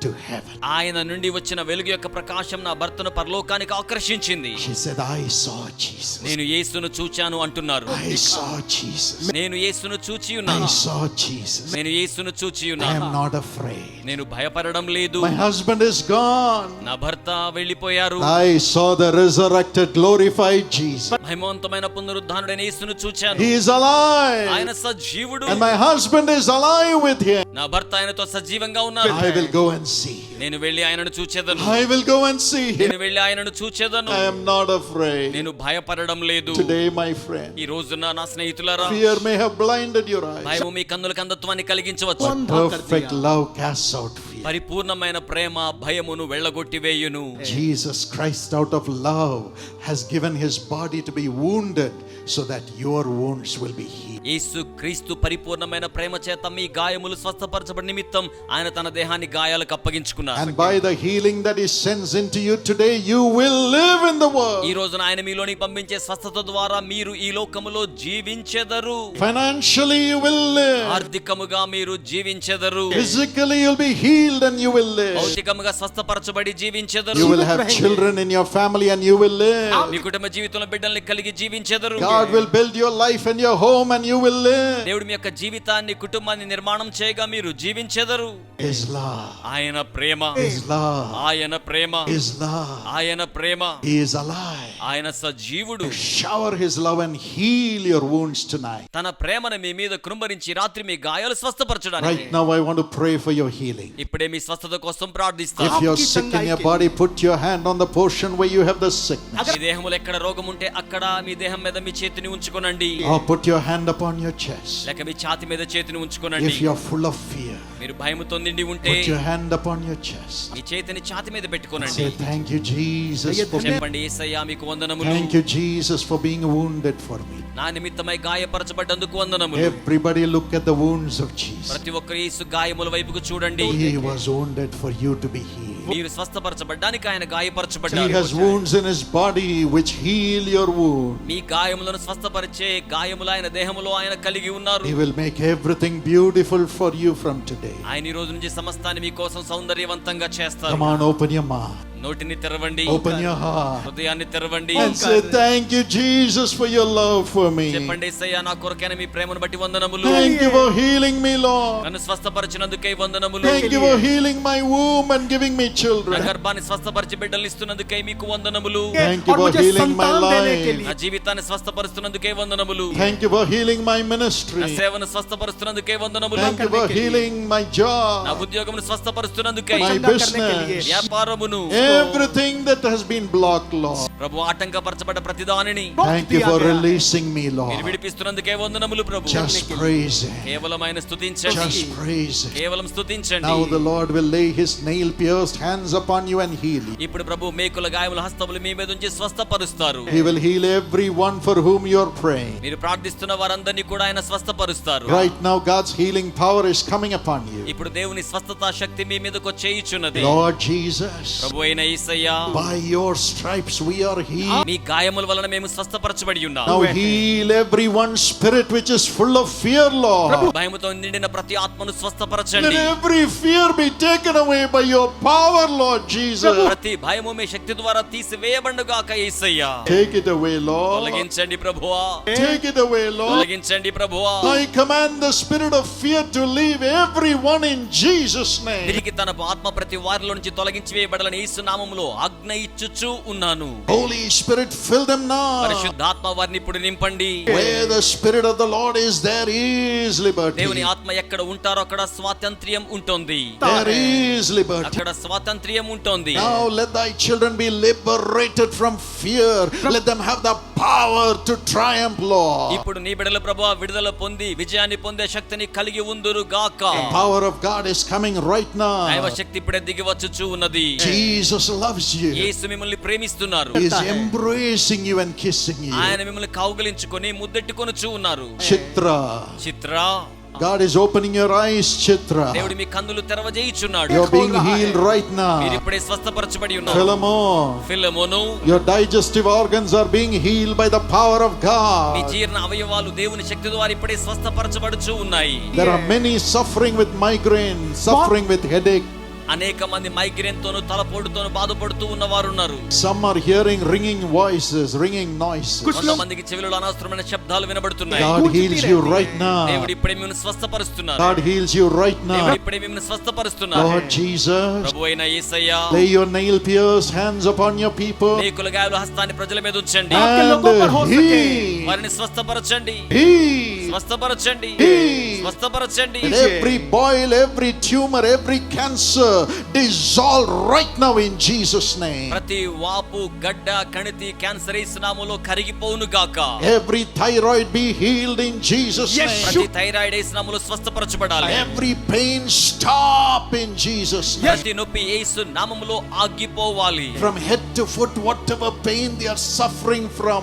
to heaven. ఆయన నుండి వచ్చిన వెలుగు యొక్క ప్రకాశం నా భర్తను పరలోకానికి ఆకర్షించింది. She said, "I saw Jesus. నేను యేసును చూచాను" అంటున్నారు. I saw Jesus. నేను యేసును చూచి I ఉన్నాను. saw Jesus. నేను యేసును చూచి I ఉన్నాను. am not afraid. నేను భయపడడం లేదు. My husband is gone. నా భర్త వెళ్ళిపోయారు. I saw the resurrected, glorified Jesus. మహిమవంతమైన పునరుద్ధానుడైన యేసును చూచాను. He is alive. ఆయన సజీవుడు. And my husband is alive with him. నా భర్త ఆయనతో సజీవంగా ఉన్నారు. I will go and see him. నేను వెళ్ళి ఆయనను చూచేదను. I will go and see him. నేను వెళ్ళి ఆయనను చూచేదను. I am not afraid. నేను భయపడడం లేదు. Today, my friend, ఈ రోజున నా స్నేహితులారా, fear may have blinded your eyes. భయము మీ కన్నులకు అంధత్వాన్ని కలిగించవచ్చు. Perfect love casts out fear. పరిపూర్ణమైన ప్రేమ భయమును వెళ్ళగొట్టివేయును. Jesus Christ, out of love, has given his body to be wounded so that your wounds will be healed. యేసు క్రీస్తు పరిపూర్ణమైన ప్రేమ చేత మీ గాయములు స్వస్థపరచబడి నిమిత్తం ఆయన తన దేహాన్ని గాయాలకు అప్పగించుకున్నారు. And by the healing that he sends into you today, you will live in the world. ఈ రోజున ఆయన మీలోని పంపించే స్వస్థత ద్వారా మీరు ఈ లోకములో జీవించెదరు. Financially, you will live. ఆర్థికముగా మీరు జీవించెదరు. Physically, you'll be healed and you will live. భౌతికముగా స్వస్థపరచబడి జీవించెదరు. You will have children in your family and you will live. మీ కుటుంబ జీవితంలో బిడ్డల్ని కలిగి జీవించెదరు. God will build your life and your home and you will live. దేవుడు మీ యొక్క జీవితాన్ని కుటుంబాన్ని నిర్మాణం చేయగా మీరు జీవించెదరు. His love. ఆయన ప్రేమ. His love. ఆయన ప్రేమ. His love. ఆయన ప్రేమ. He is alive. ఆయన సజీవుడు. Shower his love and heal your wounds tonight. తన ప్రేమను మీ మీద కృంభరించి రాత్రి మీ గాయాలు స్వస్థపరచడానికి. Right now I want to pray for your healing. ఇప్పుడే మీ స్వస్థత కోసం ప్రార్థిస్తాను. If you're sick in your body, put your hand on the portion where you have the sickness. మీ దేహములో ఎక్కడ రోగం ఉంటే అక్కడ మీ దేహం మీద మీ చేతిని ఉంచుకోనండి. Or put your hand upon your chest. లేక మీ ఛాతీ మీద చేతిని ఉంచుకోనండి. If you're full of fear, మీరు భయముతో నిండి ఉంటే put your hand upon your chest. మీ చేతిని ఛాతీ మీద పెట్టుకోనండి. Say, "Thank you, Jesus, for me. చెప్పండి, యేసయ్యా మీకు వందనములు. Thank you, Jesus, for being wounded for me." నా నిమిత్తమై గాయపరచబడ్డందుకు వందనములు. Everybody look at the wounds of Jesus. ప్రతి ఒక్కరు యేసు గాయముల వైపుకు చూడండి. He was wounded for you to be healed. మీరు స్వస్థపరచబడ్డానికి ఆయన He గాయపరచబడ్డారు. has wounds in his body which heal your wound. మీ గాయములను స్వస్థపరిచే గాయములు ఆయన దేహములో ఆయన కలిగి ఉన్నారు. He will make everything beautiful for you from today. ఆయన ఈ రోజు నుంచి సమస్తాన్ని మీ కోసం సౌందర్యవంతంగా చేస్తారు. Come on, open your mouth. నోటిని తెరవండి, Open your heart హృదయాన్ని తెరవండి and say, thank you, Jesus, for your love for me. చెప్పండి, యేసయ్యా నా కొరకైన మీ ప్రేమను బట్టి వందనములు. Thank you for healing me, Lord. నన్ను స్వస్థపరిచినందుకై వందనములు. Thank you for healing my womb and giving me నా children. గర్భాన్ని స్వస్థపరిచి బిడ్డలు ఇస్తున్నందుకై మీకు వందనములు. Thank you for healing my life. నా జీవితాన్ని స్వస్థపరుస్తున్నందుకే వందనములు. Thank you for healing my నా ministry. సేవను స్వస్థపరుస్తున్నందుకే వందనములు. Thank you for healing my నా job, ఉద్యోగమును స్వస్థపరుస్తున్నందుకై, my business, వ్యాపారమును, everything that has been blocked, Lord. ప్రభు ఆటంకపరచబడ్డ ప్రతిదానిని Thank you for releasing me, మీరు Lord. విడిపిస్తున్నందుకే వందనములు ప్రభు. Just praise Him. కేవలం ఆయన స్తుతించండి, Just praise Him. కేవలం స్తుతించండి. Now the Lord will lay His nail-pierced hands upon you and heal you. ఇప్పుడు ప్రభు మేకుల గాయముల హస్తములు మీ మీద ఉంచి స్వస్థపరుస్తారు. He will heal everyone for whom you are praying. మీరు ప్రార్థిస్తున్న వారందరినీ కూడా ఆయన స్వస్థపరుస్తారు. Right now God's healing power is coming upon you. ఇప్పుడు దేవుని స్వస్థతా శక్తి మీ మీదకు చేయుచున్నది. Lord Jesus, ప్రభు అయిన యేసయ్యా, by your stripes we are healed. మీ గాయముల వలన మేము స్వస్థపరచబడి ఉన్నాము. Now heal everyone's spirit which is full of fear, Lord. భయముతో నిండిన ప్రతి ఆత్మను Let స్వస్థపరచండి. every fear be taken away by your power, Lord Jesus. ప్రతి భయము మీ శక్తి ద్వారా తీసివేయబడుగాక యేసయ్యా. Take it away, Lord. తొలగించండి ప్రభువా, Take it away, Lord. తొలగించండి ప్రభువా. I command the spirit of fear to leave everyone in Jesus' name. తిరిగి తన ఆత్మ ప్రతి వారిలో నుంచి తొలగించి వేయబడాలని యేసు నామములో ఆజ్ఞ ఇచ్చుచు ఉన్నాను. Holy Spirit, fill them now. పరిశుద్ధాత్మ వారిని ఇప్పుడు నింపండి. Where the Spirit of the Lord is, there is liberty. దేవుని ఆత్మ ఎక్కడ ఉంటారో అక్కడ స్వాతంత్ర్యం ఉంటుంది. There is liberty. అక్కడ స్వాతంత్ర్యం ఉంటుంది. Now let thy children be liberated from fear. Let them have the power to triumph, Lord. ఇప్పుడు నీ బిడ్డల ప్రభువా విడుదల పొంది విజయాన్ని పొందే శక్తిని కలిగి ఉందురు గాక. The power of God is coming right now. దైవ శక్తి ఇప్పుడే దిగి వచ్చుచు ఉన్నది. Jesus loves you. యేసు మిమ్మల్ని ప్రేమిస్తున్నారు. He is embracing you and kissing you. ఆయన మిమ్మల్ని కౌగిలించుకొని ముద్దెట్టుకొనుచు ఉన్నారు. Chitra, Chitra, God is opening your eyes, Chitra. దేవుడు మీ కన్నులు తెరవజేయుచున్నాడు. You're being healed right మీరు now. ఇప్పుడే స్వస్థపరచబడి ఉన్నారు. Philemon, Philemon, your digestive organs are being healed by the power of me God. జీర్ణ అవయవాలు దేవుని శక్తి ద్వారా ఇప్పుడే స్వస్థపరచబడుచు ఉన్నాయి. There are many suffering with migraine, suffering with headache. అనేక మంది మైగ్రేన్ తోను తలపోటుతోను బాధపడుతూ ఉన్నవారు ఉన్నారు. Some are hearing ringing voices, ringing noises. కొంతమందికి చెవిలో అనవసరమైన శబ్దాలు వినబడుతున్నాయి. God heals you right now. దేవుడు ఇప్పుడే మిమ్మల్ని స్వస్థపరుస్తున్నారు. God heals you right దేవుడు now. ఇప్పుడే మిమ్మల్ని స్వస్థపరుస్తున్నారు. Lord Jesus, ప్రభు అయిన యేసయ్యా, lay your nail-pierced hands upon your people మేకుల గాయాల హస్తాన్ని ప్రజల మీద ఉంచండి. and heal. వారిని స్వస్థపరచండి, Heal. స్వస్థపరచండి, Heal. స్వస్థపరచండి. And every boil, every tumor, every cancer dissolve right now in Jesus' name. ప్రతి వాపు, గడ్డ, కణితి, క్యాన్సర్ యేసు నామములో కరిగిపోవును గాక. Every thyroid be healed in Jesus' name. ప్రతి థైరాయిడ్ యేసు నామములో స్వస్థపరచబడాలి. Every pain stop in Jesus' name. ప్రతి నొప్పి యేసు నామములో ఆగిపోవాలి. From head to foot, whatever pain they are suffering from,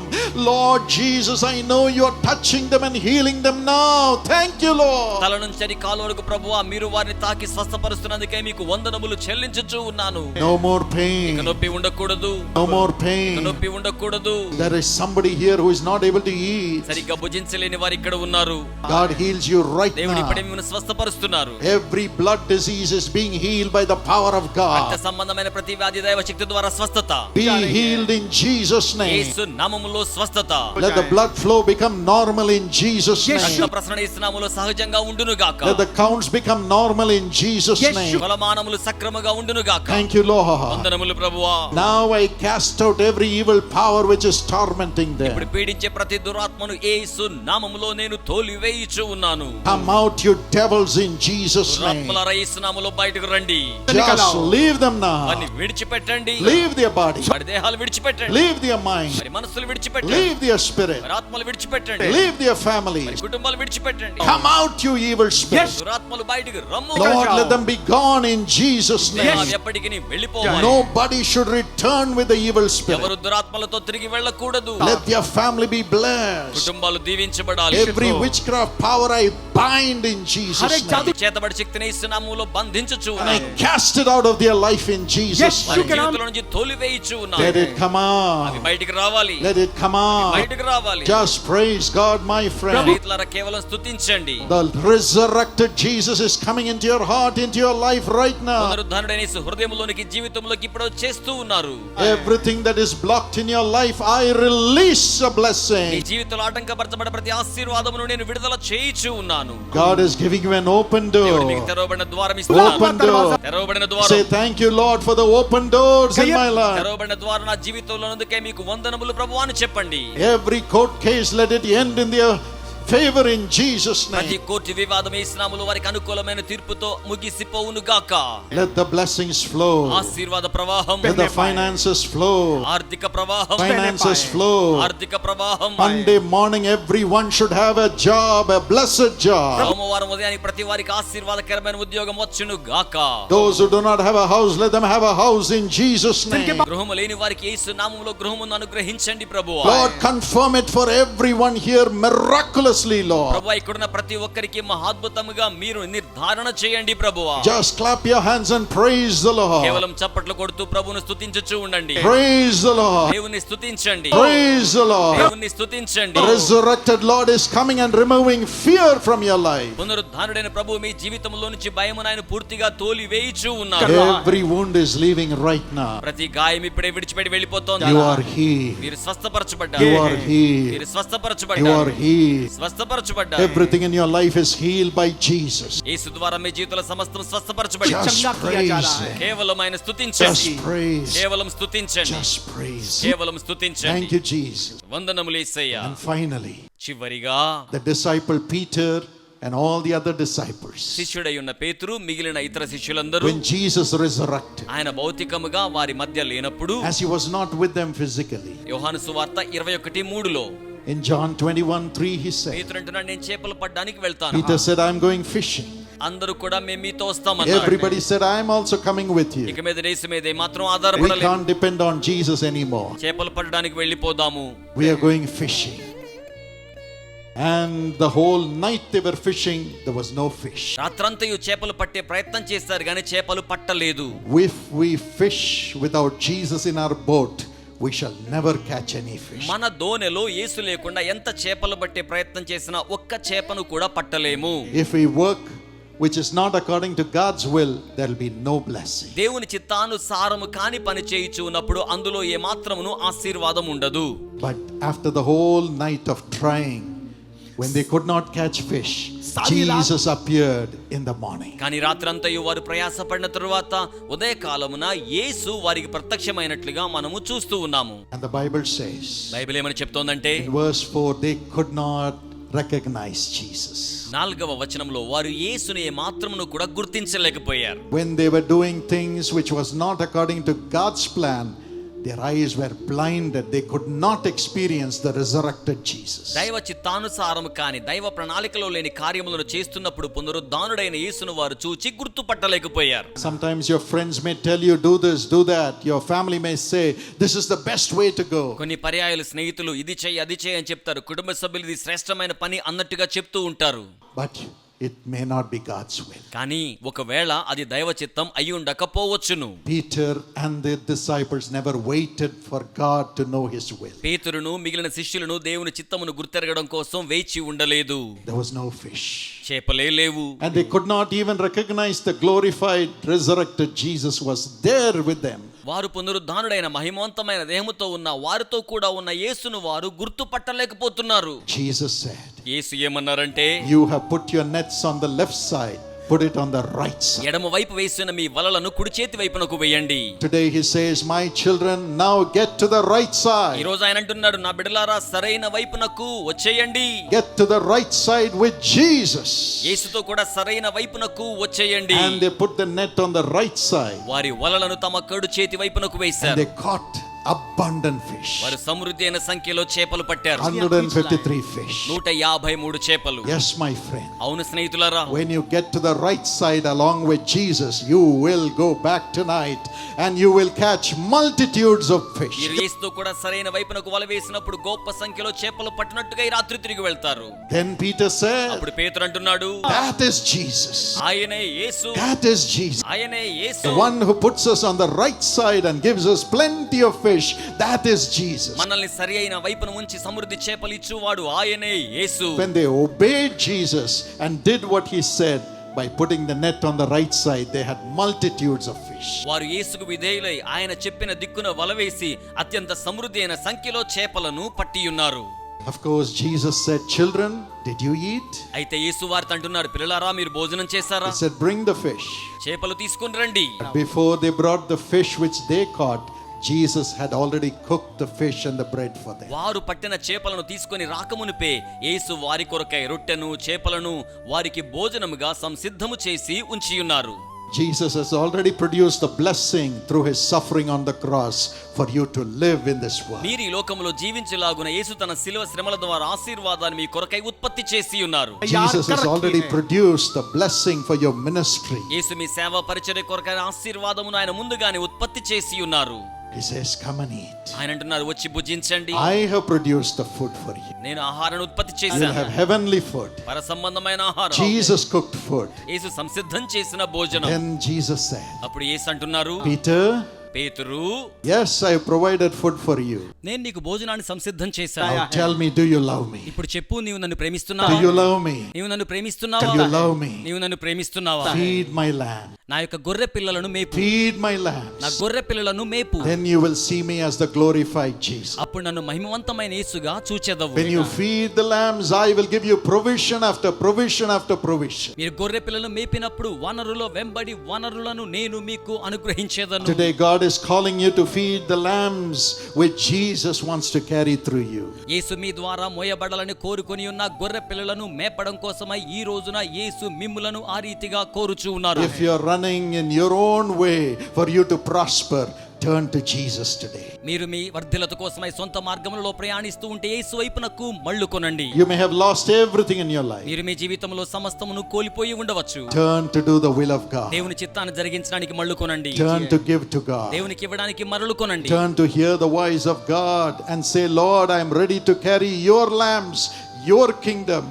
Lord Jesus, I know you are touching them and healing them now. Thank you, Lord. తల నుంచి కాలు వరకు ప్రభువా మీరు వారిని తాకి స్వస్థపరుస్తున్నందుకే మీకు వందనములు చెల్లించుచు ఉన్నాను. No more pain. ఇక నొప్పి ఉండకూడదు, No more ఇక pain. నొప్పి ఉండకూడదు. There is somebody here who is not able to eat. సరిగ్గా భుజించలేని వారు ఇక్కడ ఉన్నారు. God heals you right దేవుడు ఇప్పుడే now. మిమ్మల్ని స్వస్థపరుస్తున్నారు. Every blood disease is being healed by the power of రక్త God. సంబంధమైన ప్రతి వ్యాధి దైవ శక్తి ద్వారా స్వస్థత. Be healed in Jesus' name. యేసు నామములో స్వస్థత. Let the blood flow become normal in Jesus' రక్త name. ప్రసరణ యేసు నామములో సహజంగా ఉండును గాక. Let the counts become normal in Jesus' name. కొలమానములు సక్రమంగా ఉండును గాక. Thank you, Lord. వందనములు ప్రభువా. Now I cast out every evil power which is tormenting ఇప్పుడు them. పీడించే ప్రతి దురాత్మను యేసు నామములో నేను తోలివేయుచు ఉన్నాను. Come out, you devils, in Jesus' name. దురాత్మలారా యేసు నామములో బయటకు రండి. Just leave them వారిని now. విడిచిపెట్టండి. Leave their body. వారి దేహాలు విడిచిపెట్టండి. Leave their mind. వారి మనసులు విడిచిపెట్టండి. Leave their spirit. వారి ఆత్మలు విడిచిపెట్టండి. Leave their వారి families. కుటుంబాలు విడిచిపెట్టండి. Come out, you evil spirit. దురాత్మలు బయటకు రమ్ము. Lord, let them be gone in Jesus' name. అవి ఎప్పటికీ వెళ్ళిపోవాలి. Nobody should return with the evil spirit. ఎవరు దురాత్మలతో తిరిగి వెళ్ళకూడదు. Let their family be blessed. కుటుంబాలు దీవించబడాలి. Every witchcraft power I bind in Jesus' name. చేతబడి శక్తిని యేసు నామములో బంధించుచు And I cast it out of their life in Jesus' వారి name. జీవితంలో నుంచి తోలివేయుచు Let ఉన్నాను. it come అవి out. బయటికి రావాలి. Let it come out. బయటికి రావాలి. Just praise God, my friend. రైతులారా కేవలం స్తుతించండి. The resurrected Jesus is coming into your heart, into your life right now. పునరుద్ధానుడైన యేసు హృదయంలోనికి జీవితంలోకి ఇప్పుడు చేస్తూ ఉన్నారు. Everything that is blocked in your life, I release a నీ blessing. జీవితంలో ఆటంకపరచబడిన ప్రతి ఆశీర్వాదమును నేను విడుదల చేయుచు ఉన్నాను. God is giving you an open దేవుడు మీకు door. తెరవబడిన ద్వారం ఇస్తున్నాడు. Open door. తెరవబడిన Say ద్వారం. thank you, Lord, for the open doors in my life. తెరవబడిన ద్వారం నా జీవితంలో ఉన్నందుకే మీకు వందనములు ప్రభువా అని చెప్పండి. Every court case, let it end in their favor in Jesus' ప్రతి name. కోర్టు వివాదం యేసు నామములో వారికి అనుకూలమైన తీర్పుతో ముగిసిపోవును గాక. Let the blessings flow. ఆశీర్వాద ప్రవాహం. Let the finances flow. ఆర్థిక ప్రవాహం. Finances flow. ఆర్థిక ప్రవాహం. Monday morning, everyone should have a job, a blessed job. సోమవారం ఉదయానికి ప్రతి వారికి ఆశీర్వాదకరమైన ఉద్యోగం వచ్చును గాక. Those who do not have a house, let them have a house in Jesus' name. గృహము లేని వారికి యేసు నామములో గృహమును అనుగ్రహించండి ప్రభువా. Lord, confirm it for everyone here miraculously, Lord. ప్రభువా ఇక్కడున్న ప్రతి ఒక్కరికి మహాద్భుతముగా మీరు నిర్ధారణ చేయండి ప్రభువా. Just clap your hands and praise the Lord. కేవలం చప్పట్లు కొడుతూ ప్రభువును స్తుతించుచూ ఉండండి. Praise the Lord. దేవుని స్తుతించండి. Praise the Lord. దేవుని స్తుతించండి. The resurrected Lord is coming and removing fear from your life. పునరుద్ధానుడైన ప్రభువు మీ జీవితంలో నుంచి భయమును ఆయన పూర్తిగా తోలివేయుచూ ఉన్నారు. Every wound is leaving right now. ప్రతి గాయం ఇప్పుడే విడిచిపెట్టి వెళ్ళిపోతోంది. You are healed. మీరు స్వస్థపరచబడ్డారు. You are healed. మీరు You స్వస్థపరచబడ్డారు. are healed. స్వస్థపరచబడ్డారు. Everything in your life is healed by Jesus. యేసు ద్వారా మీ జీవితంలో సమస్తం స్వస్థపరచబడింది. Just praise Him. కేవలం ఆయన స్తుతించండి. Just praise. కేవలం స్తుతించండి. Just praise. కేవలం స్తుతించండి. Thank you, Jesus. వందనములు యేసయ్యా. And finally, చివరిగా the disciple Peter and all the other disciples, శిష్యుడై ఉన్న పేతురు మిగిలిన ఇతర శిష్యులందరూ when Jesus resurrected, ఆయన భౌతికముగా వారి మధ్య లేనప్పుడు as he was not with them physically, యోహాను సువార్త 21:3లో in John 21:3 he said, పేతురు అంటున్నాడు నేను చేపలు పట్టడానికి వెళ్తాను. Peter said, I'm going fishing. అందరూ కూడా మేము మీతో వస్తామన్నారు. Everybody said, I'm also coming with you. ఇక మీద యేసు మీద మాత్రం We ఆధారపడలేదు. can't depend on Jesus anymore. చేపలు పట్టడానికి వెళ్ళిపోదాము. We are going fishing. And the whole night they were fishing, there was no fish. రాత్రంతయు చేపలు పట్టే ప్రయత్నం చేశారు కానీ చేపలు పట్టలేదు. If we fish without Jesus in our boat, we shall never catch any fish. మన దోణిలో యేసు లేకుండా ఎంత చేపలు పట్టే ప్రయత్నం చేసినా ఒక్క చేపను కూడా పట్టలేము. If we work which is not according to God's will, there will be no blessing. దేవుని చిత్తానుసారము కాని పని చేయుచు ఉన్నప్పుడు అందులో ఏ మాత్రమును ఆశీర్వాదం ఉండదు. But after the whole night of trying, when they could not catch fish, Jesus appeared in the morning. కానీ రాత్రంతయు వారు ప్రయాసపడిన తరువాత ఉదయకాలమున యేసు వారికి ప్రత్యక్షమైనట్లుగా మనము చూస్తూ ఉన్నాము. And the Bible says, Bible ఏమని చెప్తోందంటే in verse 4, they could not recognize Jesus. 4వ వచనంలో వారు యేసుని ఏ మాత్రమును కూడా గుర్తించలేకపోయారు. When they were doing things which was not according to God's plan, their eyes were blinded. They could not experience the resurrected Jesus. దైవ చిత్తానుసారము కాని దైవ ప్రణాళికలో లేని కార్యములను చేస్తున్నప్పుడు పునరుద్ధానుడైన యేసును వారు చూచి గుర్తుపట్టలేకపోయారు. Sometimes your friends may tell you, do this, do that. Your family may say, this is the best way to go. కొన్ని పర్యాయాలు స్నేహితులు ఇది చెయ్యి అది చెయ్యి అని చెప్తారు. కుటుంబ సభ్యులు ఇది శ్రేష్టమైన పని అన్నట్టుగా చెప్తూ ఉంటారు. But it may not be God's will. కానీ ఒకవేళ అది దైవ చిత్తం అయి ఉండకపోవచ్చును. Peter and the disciples never waited for God to know His will. పేతురును మిగిలిన శిష్యులను దేవుని చిత్తమును గుర్తెరగడం కోసం వేచి ఉండలేదు. There was no fish. చేపలే లేవు. And they could not even recognize the glorified, resurrected Jesus was there with them. వారు పునరుద్ధానుడైన మహిమవంతమైన దేహముతో ఉన్న వారితో కూడా ఉన్న యేసును వారు గుర్తుపట్టలేకపోతున్నారు. Jesus said, యేసు ఏమన్నారంటే, you have put your nets on the left side, put it on the right side. ఎడమ వైపు వేసిన మీ వలలను కుడి చేతి వైపునకు వేయండి. Today he says, my children, now get to the right ఈ side. రోజు ఆయన అంటున్నాడు, నా బిడ్డలారా సరైన వైపునకు వచ్చేయండి. Get to the right side with Jesus. యేసుతో కూడా సరైన వైపునకు వచ్చేయండి. And they put the net on the right side. వారి వలలను తమ కుడి చేతి వైపునకు And వేశారు. they caught abundant fish. వారు సమృద్ధి అయిన సంఖ్యలో చేపలు పట్టారు. 153 fish. 153 చేపలు. Yes, my friend. అవును స్నేహితులారా, When you get to the right side along with Jesus, you will go back tonight and you will catch multitudes of fish. మీరు యేసుతో కూడా సరైన వైపునకు వల వేసినప్పుడు గొప్ప సంఖ్యలో చేపలు పట్టినట్టుగా ఈ రాత్రి తిరిగి వెళ్తారు. Then Peter said, అప్పుడు పేతురు అంటున్నాడు, that is Jesus. ఆయనే యేసు. That is Jesus. ఆయనే యేసు. The one who puts us on the right side and gives us plenty of fish. fish, that is Jesus. మనల్ని సరి అయిన వైపున ఉంచి సమృద్ధి చేపలు ఇచ్చువాడు ఆయనే యేసు. When they obeyed Jesus and did what he said, by putting the net on the right side, they had multitudes of fish. వారు యేసుకు విధేయులై ఆయన చెప్పిన దిక్కున వలవేసి అత్యంత సమృద్ధి అయిన సంఖ్యలో చేపలను పట్టియున్నారు. Of course, Jesus said, "Children, did you eat?" అయితే యేసు వారితో అంటున్నారు, పిల్లలారా మీరు భోజనం చేశారా? He said, "Bring the fish." చేపలు తీసుకొని రండి. Before they brought the fish which they caught, Jesus had already cooked the fish and the bread for them. వారు పట్టిన చేపలను తీసుకొని రాకమునిపే యేసు వారి కొరకై రొట్టెను చేపలను వారికి భోజనముగా సంసిద్ధము చేసి ఉంచియున్నారు. Jesus has already produced the blessing through his suffering on the cross for you to live in this world. మీరు ఈ లోకములో జీవించలాగున యేసు తన శిలువ శ్రమల ద్వారా ఆశీర్వాదాన్ని మీ కొరకై ఉత్పత్తి చేసి ఉన్నారు. Jesus has already produced the blessing for your ministry. యేసు మీ సేవ పరిచర్య కొరకై ఆశీర్వాదమును ఆయన ముందుగానే ఉత్పత్తి చేసి ఉన్నారు. He says, "Come and eat." ఆయన అంటున్నారు, వచ్చి భుజించండి. I have produced the food for you. నేను ఆహారాన్ని ఉత్పత్తి You will have చేశాను. heavenly food. పర సంబంధమైన ఆహారం. Jesus cooked food. యేసు సంసిద్ధం చేసిన భోజనం. Then Jesus said, అప్పుడు యేసు అంటున్నారు, "Peter, పేతురు, yes, I have provided food for you. నేను నీకు భోజనాన్ని సంసిద్ధం చేశాను. Now tell me, do you love me? ఇప్పుడు చెప్పు, నీవు నన్ను Do ప్రేమిస్తున్నావా? you love me? నీవు నన్ను ప్రేమిస్తున్నావా? Do you love me? నీవు నన్ను ప్రేమిస్తున్నావా? Feed my lamb. నా యొక్క గొర్రె పిల్లలను మేపు. Feed my నా lambs. గొర్రె పిల్లలను మేపు. Then you will see me as the glorified Jesus. అప్పుడు నన్ను మహిమవంతమైన యేసుగా చూచెదవు. When you feed the lambs, I will give you provision after provision after provision. మీరు గొర్రె పిల్లలను మేపినప్పుడు వనరుల వెంబడి వనరులను నేను మీకు అనుగ్రహించేదను. Today God is calling you to feed the lambs which Jesus wants to carry through you. యేసు మీ ద్వారా మోయబడాలని కోరుకొని ఉన్న గొర్రె పిల్లలను మేపడం కోసమై ఈ రోజున యేసు మిమ్ములను ఆ రీతిగా కోరుచూ ఉన్నారు. If you are running in your own way for you to prosper, turn to Jesus today. మీరు మీ వర్ధిల్లత కోసమై సొంత మార్గములలో ప్రయాణిస్తూ ఉంటే యేసు వైపునకు మళ్ళుకొనండి. You may have lost everything in your life. మీరు మీ జీవితంలో సమస్తమును కోల్పోయి ఉండవచ్చు. Turn to do the will of God. దేవుని చిత్తాన్ని జరిగించడానికి మళ్ళుకొనండి. Turn to give to God. దేవునికి ఇవ్వడానికి మరలుకొనండి. Turn to hear the voice of God and say, "Lord, I am ready to carry your lambs, your kingdom,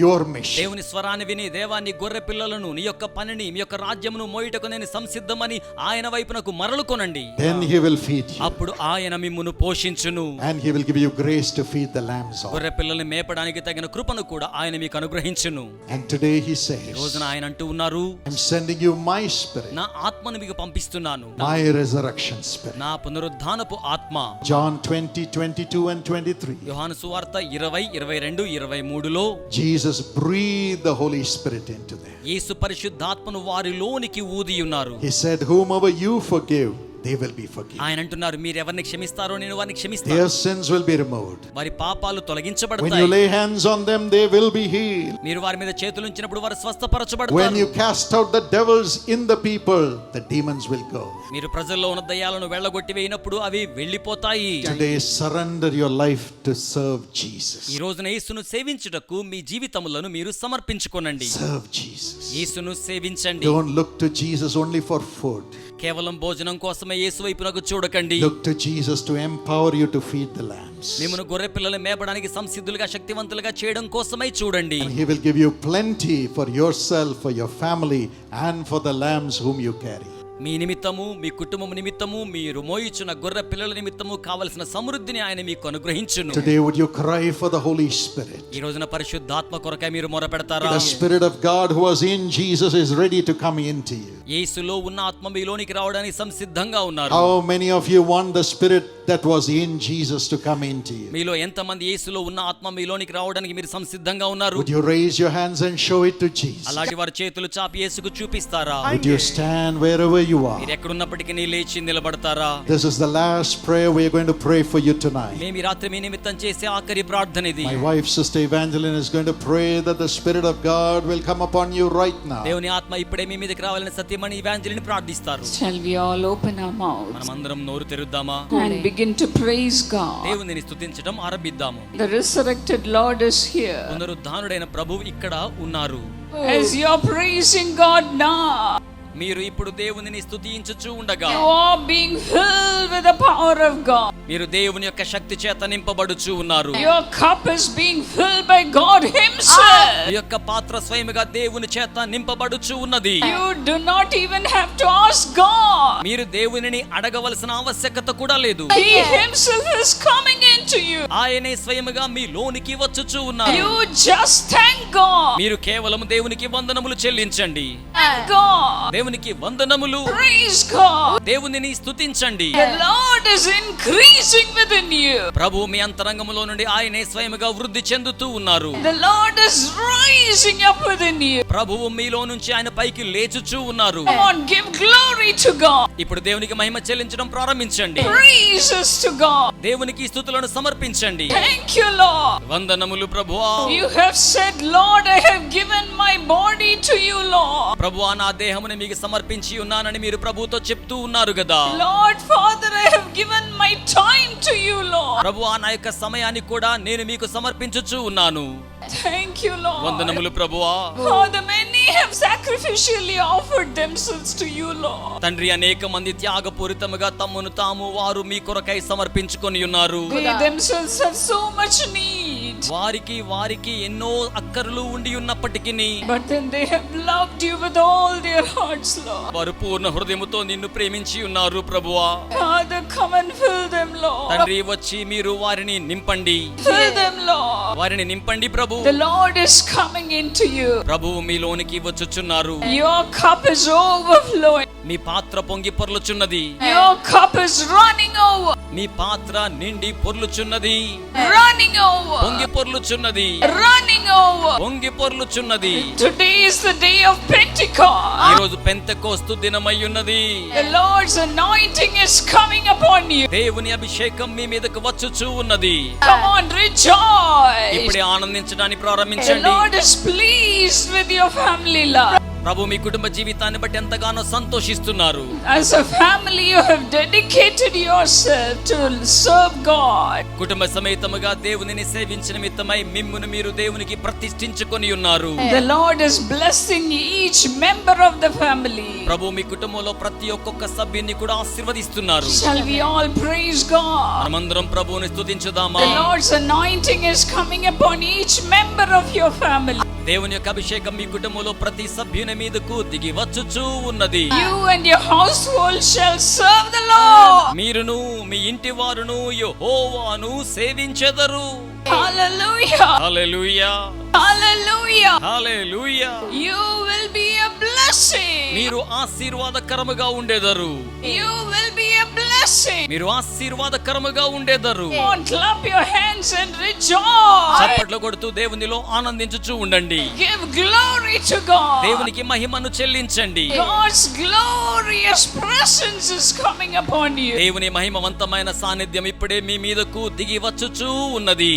your mission." దేవుని స్వరాన్ని విని, దేవా నీ గొర్రె పిల్లలను, నీ యొక్క పనిని, మీ యొక్క రాజ్యమును మోయుటకు నేను సంసిద్ధమని ఆయన వైపునకు మరలుకొనండి. Then he will feed you. అప్పుడు ఆయన మిమ్మును పోషించును. And he will give you grace to feed the lambs also. గొర్రె పిల్లల్ని మేపడానికి తగిన కృపను కూడా ఆయన మీకు అనుగ్రహించును. And today he ఈ says, రోజున ఆయన అంటూ ఉన్నారు, "I'm sending you my spirit, నా ఆత్మను మీకు పంపిస్తున్నాను, my resurrection spirit." నా పునరుద్ధానపు ఆత్మ. John 20:22 and 23. యోహాను సువార్త 20, 22, 23లో Jesus breathed the Holy Spirit into them. యేసు పరిశుద్ధాత్మను వారిలోనికి ఊది ఉన్నారు. He said, "Whomever you forgive, they will be forgiven. ఆయన అంటున్నారు, మీరు ఎవరిని క్షమిస్తారో నేను వారిని Their క్షమిస్తాను. sins will be removed. వారి పాపాలు When you తొలగించబడతాయి. lay hands on them, they will be healed. మీరు వారి మీద చేతులుంచినప్పుడు వారు When స్వస్థపరచబడతారు. you cast out the devils in the people, the demons will go. మీరు ప్రజల్లో ఉన్న దయ్యాలను వెళ్ళగొట్టి వేయినప్పుడు అవి వెళ్ళిపోతాయి. Today, surrender your life to serve Jesus. ఈ రోజున యేసును సేవించుటకు మీ జీవితములను మీరు సమర్పించుకోనండి. Serve Jesus. యేసును సేవించండి. Don't look to Jesus only for food. కేవలం భోజనం కోసమే యేసు వైపునకు చూడకండి. Look to Jesus to empower you to feed the lambs. మిమ్మును గొర్రె పిల్లలు మేపడానికి సంసిద్ధులుగా, శక్తివంతులుగా చేయడం కోసమై చూడండి. And he will give you plenty for yourself, for your family, and for the lambs whom you carry. మీ నిమిత్తము, మీ కుటుంబం నిమిత్తము, మీరు మోయిచున్న గొర్రె పిల్లల నిమిత్తము కావలసిన సమృద్ధిని ఆయన మీకు అనుగ్రహించును. Today, would you cry for the Holy Spirit? ఈ రోజున పరిశుద్ధాత్మ కొరకై మీరు మొరపెడతారా? The Spirit of God who was in Jesus is ready to come into you. యేసులో ఉన్న ఆత్మ మీలోనికి రావడానికి సంసిద్ధంగా ఉన్నారు. How many of you want the Spirit that was in Jesus to come into you? మీలో ఎంతమంది యేసులో ఉన్న ఆత్మ మీలోనికి రావడానికి మీరు సంసిద్ధంగా ఉన్నారు? Would you raise your hands and show it to Jesus? అలాంటి వారి చేతులు చాపి యేసుకు చూపిస్తారా? Would you stand wherever you are? మీరు ఎక్కడున్నప్పటికీ లేచి నిలబడతారా? This is the last prayer we are going to pray for you tonight. మేము ఈ రాత్రి మీ నిమిత్తం చేసే ఆఖరి ప్రార్థన ఇది. My wife, Sister Evangeline, is going to pray that the Spirit of God will come upon you right now. దేవుని ఆత్మ ఇప్పుడే మీ మీదకి రావాలని సత్యమని ఇవాంజలిని ప్రార్థిస్తారు. Shall we all open our mouths మనమందరం నోరు తెరుద్దామా? and begin to praise God? దేవునిని స్తుతించడం ఆరంభిద్దాము. The resurrected Lord is here. పునరుద్ధానుడైన ప్రభువు ఇక్కడ ఉన్నారు. As you're praising God now, మీరు ఇప్పుడు దేవునిని స్తుతించుచూ ఉండగా you are being filled with the power of God. మీరు దేవుని యొక్క శక్తి చేత నింపబడుచు ఉన్నారు. Your cup is being filled by God Himself. ఈ యొక్క పాత్ర స్వయముగా దేవుని చేత నింపబడుచు ఉన్నది. You do not even have to ask God. మీరు దేవునిని అడగవలసిన ఆవశ్యకత కూడా లేదు. He Himself is coming into you. ఆయనే స్వయముగా మీ లోనికి వచ్చుచు ఉన్నారు. You just thank God. మీరు కేవలం దేవునికి వందనములు చెల్లించండి. Thank God. దేవునికి వందనములు. Praise God. దేవునిని స్తుతించండి. The Lord is increasing within you. ప్రభు మీ అంతరంగములో నుండి ఆయనే స్వయముగా వృద్ధి చెందుతూ ఉన్నారు. The Lord is rising up within you. ప్రభువు మీలో నుంచి ఆయన పైకి లేచుచూ ఉన్నారు. Come on, give glory to God. ఇప్పుడు దేవునికి మహిమ చెల్లించడం ప్రారంభించండి. Praises to God. దేవునికి స్తుతులను సమర్పించండి. Thank you, Lord. వందనములు ప్రభువా. You have said, Lord, I have given my body to you, Lord. ప్రభువా నా దేహమును మీకు సమర్పించి ఉన్నానని మీరు ప్రభువుతో చెప్తూ ఉన్నారు కదా. Lord, Father, I have given my time to you, Lord. ప్రభువా నా యొక్క సమయాన్ని కూడా నేను మీకు సమర్పించుచూ ఉన్నాను. Thank you, Lord. వందనములు ప్రభువా. Father, many have sacrificially offered themselves to you, Lord. తండ్రి అనేక మంది త్యాగపూరితముగా తమ్మును తాము వారు మీ కొరకై సమర్పించుకొని ఉన్నారు. They themselves have so much need. వారికి ఎన్నో అక్కర్లు ఉండి ఉన్నప్పటికీ But then they have loved you with all their hearts, Lord. వారు పూర్ణ హృదయముతో నిన్ను ప్రేమించి ఉన్నారు ప్రభువా. Father, come and fill them, Lord. తండ్రి వచ్చి మీరు వారిని నింపండి. Fill them, Lord. వారిని నింపండి ప్రభు. The Lord is coming into you. ప్రభువు మీలోనికి వచ్చుచున్నారు. Your cup is overflowing. మీ పాత్ర పొంగి పొర్లుచున్నది. Your cup is running over. మీ పాత్ర నిండి పొర్లుచున్నది. Running over. పొంగి పొర్లుచున్నది. Running over. పొంగి పొర్లుచున్నది. Today is the day of Pentecost. ఈ రోజు పెంతెకోస్తు దినమై ఉన్నది. The Lord's anointing is coming upon you. దేవుని అభిషేకం మీ మీదకు వచ్చుచూ ఉన్నది. Come on, rejoice. ఇప్పుడే ఆనందించడానికి The ప్రారంభించండి. Lord is pleased with your family life. ప్రభు మీ కుటుంబ జీవితాన్ని బట్టి ఎంతగానో సంతోషిస్తున్నారు. As a family, you have dedicated yourself to serve God. కుటుంబ సమేతముగా దేవునిని సేవించిన నిమిత్తమై మిమ్మును మీరు దేవునికి ప్రతిష్ఠించుకొని ఉన్నారు. The Lord is blessing each member of the family. ప్రభు మీ కుటుంబంలో ప్రతి ఒక్కొక్క సభ్యుని కూడా ఆశీర్వదిస్తున్నారు. Shall we all praise God? మనమందరం ప్రభువుని స్తుతించుదామా. The Lord's anointing is coming upon each member of your family. దేవుని యొక్క అభిషేకం మీ కుటుంబంలో ప్రతి సభ్యుని మీదకు దిగి వచ్చుచూ ఉన్నది. You and your household shall serve the Lord. మీరును మీ ఇంటి వారును యెహోవాను సేవించెదరు. Hallelujah. Hallelujah. Hallelujah. Hallelujah. You will be a blessing. మీరు ఆశీర్వాదకరముగా ఉండేదరు. You will be a blessing. మీరు ఆశీర్వాదకరముగా ఉండేదరు. Come on, clap your hands and rejoice. చప్పట్లు కొడుతూ దేవునిలో ఆనందించుచూ ఉండండి. Give glory to God. దేవునికి మహిమను చెల్లించండి. God's glorious presence is coming upon you. దేవుని మహిమవంతమైన సాన్నిధ్యం ఇప్పుడే మీ మీదకు దిగి వచ్చుచూ ఉన్నది.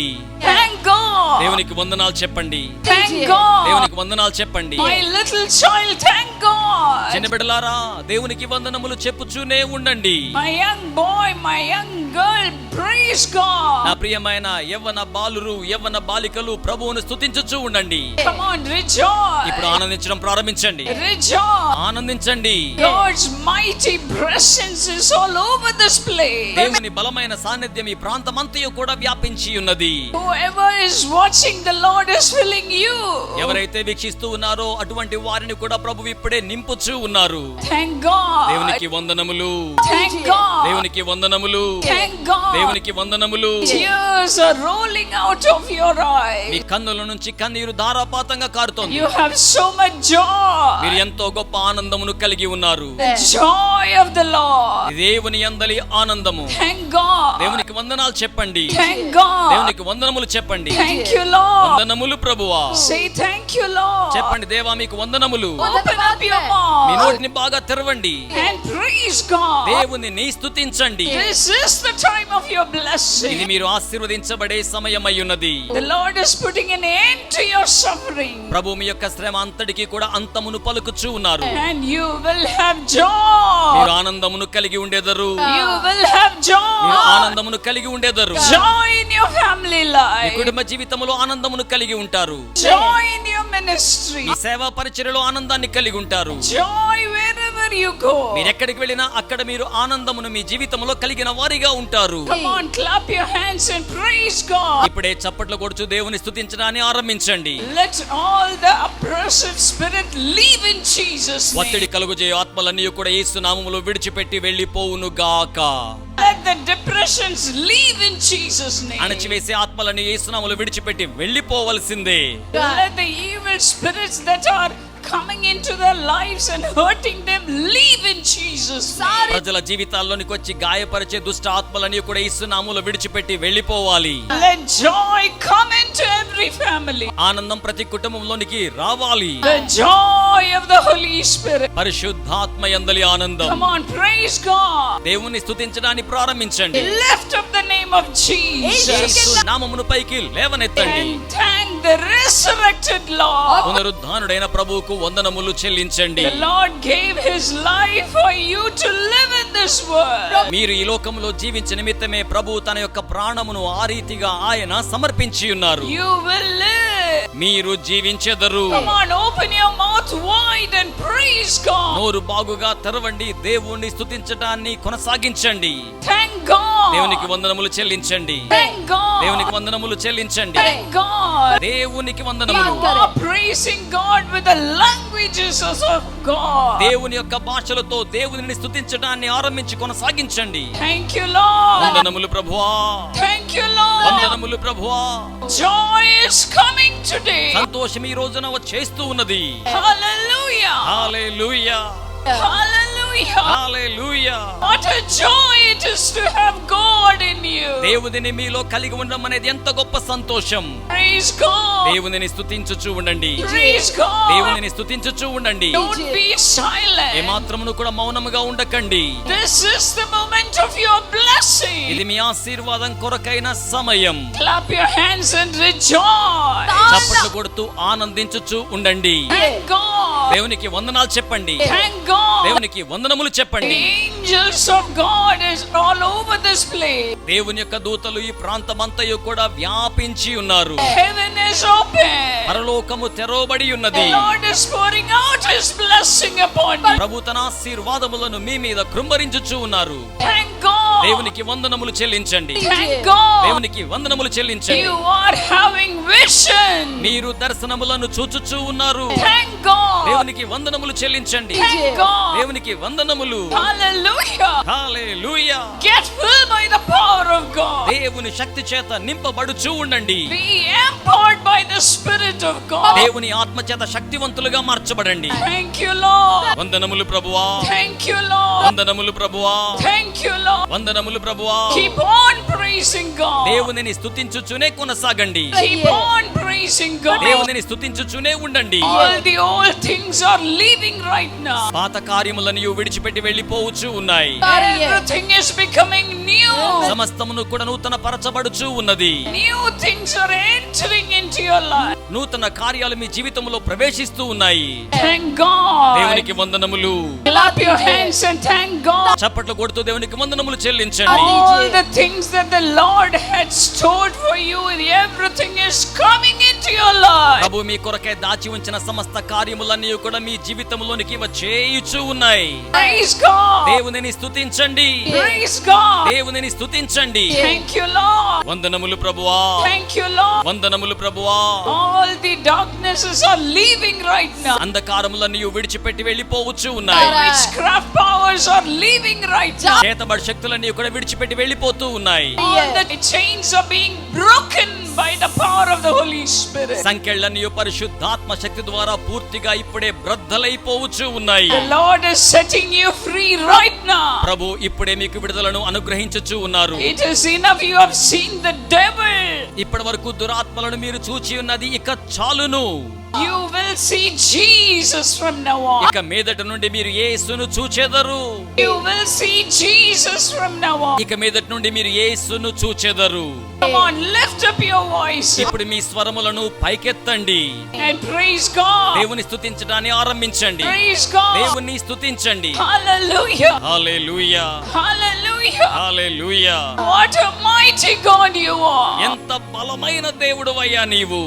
Thank God. దేవునికి వందనాలు చెప్పండి. Thank God. దేవునికి వందనాలు చెప్పండి. My little child, thank God. చిన్న బిడ్డలారా దేవునికి వందనములు చెప్పుచూనే ఉండండి. My young boy, my young girl, praise God. నా ప్రియమైన యవ్వన బాలురు యవ్వన బాలికలు ప్రభువును స్తుతించుచూ ఉండండి. Come on, rejoice. ఇప్పుడు ఆనందించడం ప్రారంభించండి. Rejoice. ఆనందించండి. God's mighty presence is all over this place. దేవుని బలమైన సాన్నిధ్యం ఈ ప్రాంతమంతయు కూడా వ్యాపించి ఉన్నది. Whoever is watching, the Lord is filling you. ఎవరైతే వీక్షిస్తూ ఉన్నారో అటువంటి వారిని కూడా ప్రభు ఇప్పుడే నింపుచూ ఉన్నారు. Thank God. దేవునికి వందనములు. Thank God. దేవునికి వందనములు. Thank God. దేవునికి వందనములు. Tears are rolling out of your me eyes. కన్నుల నుంచి కన్నీరు ధారాపాతంగా కారుతోంది. You have so much joy. మీరు ఎంతో గొప్ప ఆనందమును కలిగి ఉన్నారు. The joy of the Lord. దేవుని యందలి ఆనందము. Thank God. దేవునికి వందనాలు చెప్పండి. Thank God. దేవునికి వందనములు చెప్పండి. Thank you, Lord. వందనములు ప్రభువా. Say thank you, Lord. చెప్పండి దేవా మీకు వందనములు. Open up your me mouth నోటిని బాగా తెరవండి. and praise God. దేవునిని స్తుతించండి. This is the time of your ఇది blessing. మీరు ఆశీర్వదించబడే సమయమై ఉన్నది. The Lord is putting an end to your suffering. ప్రభు మీ యొక్క శ్రమ అంతటికి కూడా అంతమును పలుకుచూ ఉన్నారు. And you will have joy. మీరు ఆనందమును కలిగి ఉండేదరు. You will have మీరు joy. ఆనందమును కలిగి ఉండేదరు. Joy in your family me life. కుటుంబ జీవితంలో ఆనందమును కలిగి ఉంటారు. Joy in your ministry. మీ సేవా పరిచర్యలో ఆనందాన్ని కలిగి ఉంటారు. Joy wherever you go. మీరు ఎక్కడికి వెళ్ళినా అక్కడ మీరు ఆనందమును మీ జీవితంలో కలిగిన వారిగా ఉంటారు. Come on, clap your hands and praise God. ఇప్పుడే చప్పట్లు కొడుచు దేవుని స్తుతించడాన్ని ఆరంభించండి. Let all the oppressive spirit leave in Jesus' name. ఒత్తిడి కలుగుజేయు ఆత్మలన్నీ కూడా యేసు నామములో విడిచిపెట్టి వెళ్ళిపోవును గాక. Let the depressions leave in Jesus' name. అణచివేసే ఆత్మలను యేసు నామములో విడిచిపెట్టి వెళ్ళిపోవలసిందే. Let the evil spirits that are coming into their lives and hurting them leave in Jesus' name. ప్రజల జీవితాల్లోనికి వచ్చి గాయపరిచే దుష్ట ఆత్మలని కూడా యేసు నామములో విడిచిపెట్టి వెళ్ళిపోవాలి. Let joy come into every family. ఆనందం ప్రతి కుటుంబంలోనికి రావాలి. The joy of the Holy Spirit. పరిశుద్ధాత్మ యందలి ఆనందం. Come on, praise God. దేవుని స్తుతించడాన్ని ప్రారంభించండి. Lift up the name of Jesus యేసు నామమును పైకి లేవనెత్తండి. and thank the resurrected Lord. పునరుద్ధానుడైన ప్రభువుకు వందనములు చెల్లించండి. The Lord gave his life for you to live in this world. మీరు ఈ లోకంలో జీవించే నిమిత్తమే ప్రభువు తన యొక్క ప్రాణమును ఆ రీతిగా ఆయన సమర్పించి ఉన్నారు. You will live. మీరు జీవించెదరు. Come on, open your mouth wide and praise God. నోరు బాగుగా తెరవండి, దేవుణ్ణి స్తుతించడాన్ని కొనసాగించండి. Thank God. దేవునికి వందనములు చెల్లించండి. Thank God. దేవునికి వందనములు చెల్లించండి. Thank God. దేవునికి వందనములు. You are praising God with the languages of God. దేవుని యొక్క భాషలతో దేవునిని స్తుతించడాన్ని ఆరంభించి కొనసాగించండి. Thank you, Lord. వందనములు ప్రభువా. Thank you, Lord. వందనములు ప్రభువా. Joy is coming today. సంతోషం ఈ రోజున వచ్చేస్తూ ఉన్నది. Hallelujah. Hallelujah. Hallelujah. Hallelujah. What a joy it is to have God in you. దేవునిని మీలో కలిగి ఉండడం అనేది ఎంత గొప్ప సంతోషం. Praise God. దేవునిని స్తుతించుచూ ఉండండి. Praise God. దేవునిని స్తుతించుచూ ఉండండి. Don't be silent. ఏమాత్రమును కూడా మౌనముగా ఉండకండి. This is the moment of your blessing. ఇది మీ ఆశీర్వాదం కొరకైన సమయం. Clap your hands and rejoice. చప్పట్లు కొడుతూ ఆనందించుచూ ఉండండి. Thank God. దేవునికి వందనాలు చెప్పండి. Thank God. దేవునికి వందనములు The చెప్పండి. angels of God is all over this place. దేవుని యొక్క దూతలు ఈ ప్రాంతమంతయు కూడా వ్యాపించి ఉన్నారు. Heaven is open. పరలోకము తెరవబడి ఉన్నది. The Lord is pouring out his blessing upon you. ప్రభు తన ఆశీర్వాదములను మీ మీద కృంభరించుచూ ఉన్నారు. Thank God. దేవునికి వందనములు చెల్లించండి. Thank God. దేవునికి వందనములు చెల్లించండి. You are having vision. మీరు దర్శనములను చూచుచూ ఉన్నారు. Thank God. దేవునికి వందనములు చెల్లించండి. Thank God. దేవునికి వందనములు. Hallelujah. Hallelujah. Get filled by the power of God. దేవుని శక్తి చేత నింపబడుచూ ఉండండి. Be empowered by the Spirit of God. దేవుని ఆత్మ చేత శక్తివంతులుగా మార్చబడండి. Thank you, Lord. వందనములు ప్రభువా. Thank you, Lord. వందనములు ప్రభువా. Thank you, Lord. వందనములు ప్రభువా. Keep on praising God. దేవునిని స్తుతించుచూనే కొనసాగండి. Keep on praising God. దేవునిని స్తుతించుచూనే ఉండండి. All the old things are leaving right now. పాత కార్యములను విడిచిపెట్టి వెళ్ళిపోవచ్చు ఉన్నాయి. Everything is becoming new. సమస్తమును కూడా నూతన పరచబడుచు ఉన్నది. New things are entering into your life. నూతన కార్యాలు మీ జీవితంలో ప్రవేశిస్తూ ఉన్నాయి. Thank God. దేవునికి వందనములు. Clap your hands and thank God. చప్పట్లు కొడుతూ దేవునికి వందనములు చెల్లించండి. All the things that the Lord had stored for you, everything is coming into your life. ప్రభు మీ కొరకే దాచి ఉంచిన సమస్త కార్యములన్నీ కూడా మీ జీవితంలోనికి వచ్చేయుచు ఉన్నాయి. Praise God. దేవునిని స్తుతించండి. Praise God. దేవునిని స్తుతించండి. Thank you, Lord. వందనములు ప్రభువా. Thank you, Lord. వందనములు ప్రభువా. All the darknesses are leaving right now. అంధకారములన్నీ విడిచిపెట్టి వెళ్ళిపోవచ్చు ఉన్నాయి. Witchcraft powers are leaving right now. చేతబడి శక్తులన్నీ కూడా విడిచిపెట్టి వెళ్ళిపోతూ ఉన్నాయి. All the chains are being broken by the power of the Holy Spirit. సంకెళ్ళన్నీ పరిశుద్ధాత్మ శక్తి ద్వారా పూర్తిగా ఇప్పుడే బ్రద్దలైపోవచ్చు ఉన్నాయి. The Lord is setting you free right now. ప్రభు ఇప్పుడే మీకు విడుదలను అనుగ్రహించుచు ఉన్నారు. It is enough. You have seen the devil. ఇప్పటి వరకు దురాత్మలను మీరు చూచి ఉన్నది ఇక చాలును. You will see Jesus from now on. ఇక మీదట నుండి మీరు యేసును చూచెదరు. You will see Jesus from now on. ఇక మీదట నుండి మీరు యేసును చూచెదరు. Come on, lift up your voice ఇప్పుడు మీ స్వరములను పైకెత్తండి. and praise God. దేవుని స్తుతించడాన్ని ఆరంభించండి. Praise God. దేవుని స్తుతించండి. Hallelujah. Hallelujah. Hallelujah. Hallelujah. What a mighty God you are. ఎంత బలమైన దేవుడవయ్యా నీవు.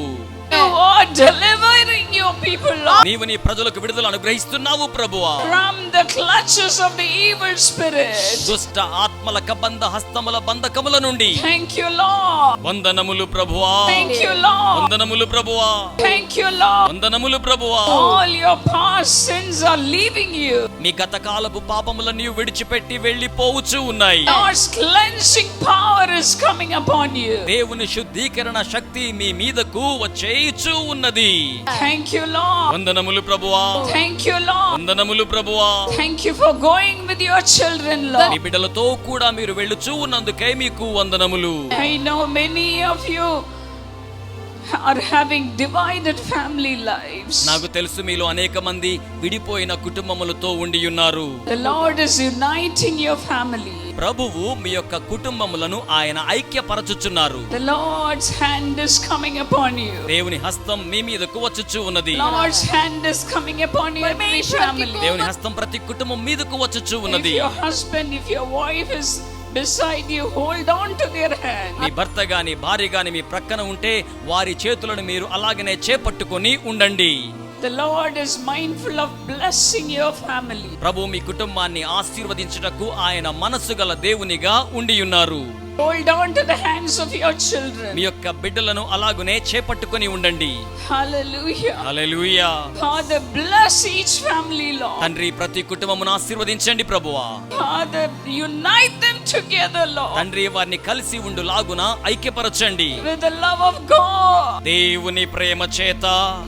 You are delivering your your people, Lord, నీవు నీ ప్రజలకు విడుదల అనుగ్రహిస్తున్నావు ప్రభువా. from the clutches of the evil spirit. దుష్ట ఆత్మల కబంధ హస్తముల బంధకముల నుండి Thank you, Lord. వందనములు ప్రభువా. Thank you, Lord. వందనములు ప్రభువా. Thank you, Lord. వందనములు ప్రభువా. All your past sins are leaving you. మీ గతకాలపు పాపములన్నీ విడిచిపెట్టి వెళ్ళిపోవచ్చు ఉన్నాయి. God's cleansing power is coming upon you. దేవుని శుద్ధీకరణ శక్తి మీ మీదకు వచ్చేయచ్చు ఉన్నది. Thank you, Lord. వందనములు ప్రభువా. Thank you, Lord. వందనములు ప్రభువా. Thank you for going with your children, me Lord. బిడ్డలతో కూడా మీరు వెళ్ళుచూ ఉన్నందుకై మీకు వందనములు. I know many of you are having divided family lives. నాకు తెలుసు మీలో అనేక మంది విడిపోయిన కుటుంబములతో ఉండి ఉన్నారు. The Lord is uniting your family. ప్రభువు మీ యొక్క కుటుంబములను ఆయన ఐక్యపరచుచున్నారు. The Lord's hand is coming upon you. దేవుని హస్తం మీ మీదకు వచ్చుచు ఉన్నది. Lord's hand is coming upon every family. దేవుని హస్తం ప్రతి కుటుంబం మీదకు వచ్చుచు If ఉన్నది. your husband, if your wife is beside you, hold on to their hand. మీ భర్త గాని భార్య గాని మీ ప్రక్కన ఉంటే వారి చేతులను మీరు అలాగనే చేపట్టుకొని ఉండండి. The Lord is mindful of blessing your family. ప్రభు మీ కుటుంబాన్ని ఆశీర్వదించుటకు ఆయన మనసు గల దేవునిగా ఉండి ఉన్నారు. Hold on to the hands of your children. మీ యొక్క బిడ్డలను అలాగునే చేపట్టుకొని ఉండండి. Hallelujah. హల్లెలూయా. Father, bless each family, Lord. తండ్రి ప్రతి కుటుంబమును ఆశీర్వదించండి ప్రభువా. Father, unite them together, Lord, తండ్రి వారిని కలిసి ఉండులాగున ఐక్యపరచండి. with the love of God, దేవుని ప్రేమ చేత,